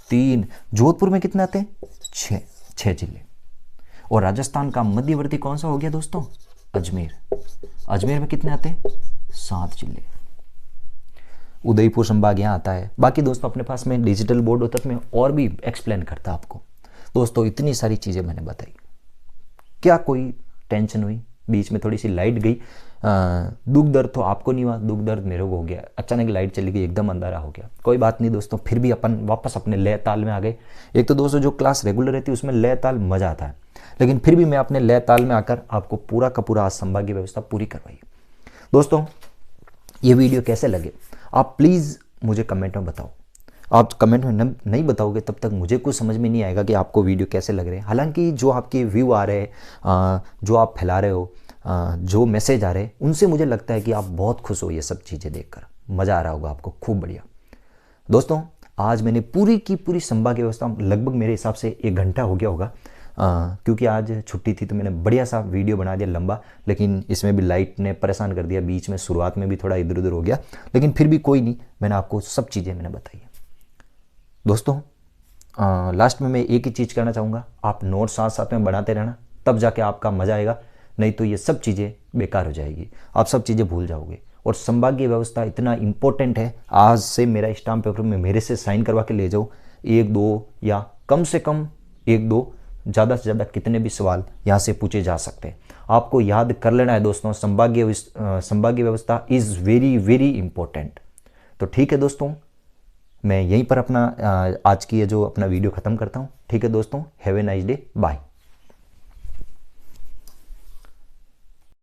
3। जोधपुर में कितने आते हैं? 6 जिले। और राजस्थान का मध्यवर्ती कौन सा हो गया दोस्तों? अजमेर। अजमेर में कितने आते हैं? 7 जिले। उदयपुर संभाग यहाँ आता है। बाकी दोस्तों अपने पास में डिजिटल बोर्ड होता तो मैं और भी एक्सप्लेन करता आपको। दोस्तों इतनी सारी चीज़ें मैंने बताई, क्या कोई टेंशन हुई? बीच में थोड़ी सी लाइट गई, दुख दर्द तो आपको नहीं हुआ, दुख दर्द मेरे को हो गया। अचानक लाइट चली गई, एकदम अंधारा हो गया। कोई बात नहीं दोस्तों, फिर भी अपन वापस अपने लय ताल में आ गए। एक तो दोस्तों जो क्लास रेगुलर रहती है उसमें लय ताल मजा आता है, लेकिन फिर भी मैं अपने लय ताल में आकर आपको पूरा का पूरा आज संभागीय व्यवस्था पूरी करवाई। दोस्तों ये वीडियो कैसे लगे आप प्लीज़ मुझे कमेंट में बताओ। आप कमेंट में नहीं बताओगे तब तक मुझे कुछ समझ में नहीं आएगा कि आपको वीडियो कैसे लग रहे हैं। हालांकि जो आपके व्यू आ रहे हैं, जो आप फैला रहे हो, जो मैसेज आ रहे हैं, उनसे मुझे लगता है कि आप बहुत खुश हो। ये सब चीज़ें देखकर मज़ा आ रहा होगा आपको, खूब बढ़िया। दोस्तों आज मैंने पूरी की पूरी संभागीय व्यवस्था, लगभग मेरे हिसाब से 1 घंटा हो गया होगा, क्योंकि आज छुट्टी थी तो मैंने बढ़िया सा वीडियो बना दिया लंबा, लेकिन इसमें भी लाइट ने परेशान कर दिया। बीच में शुरुआत में भी थोड़ा इधर उधर हो गया, लेकिन फिर भी कोई नहीं, मैंने आपको सब चीज़ें मैंने बताई है। दोस्तों लास्ट में मैं एक ही चीज़ कहना चाहूँगा, आप नोट साथ साथ में बनाते रहना, तब जाके आपका मज़ा आएगा। नहीं तो ये सब चीज़ें बेकार हो जाएगी, आप सब चीज़ें भूल जाओगे। और संभागीय व्यवस्था इतना इंपॉर्टेंट है, आज से मेरा स्टाम्प पेपर में मेरे से साइन करवा के ले जाओ। 1-2 या कम से कम 1-2, ज़्यादा से ज़्यादा कितने भी सवाल यहाँ से पूछे जा सकते हैं। आपको याद कर लेना है दोस्तों, संभागीय व्यवस्था इज़ वेरी वेरी इंपॉर्टेंट। तो ठीक है दोस्तों, मैं यहीं पर अपना आज की ये जो अपना वीडियो ख़त्म करता हूँ। ठीक है दोस्तों, have a nice day, bye.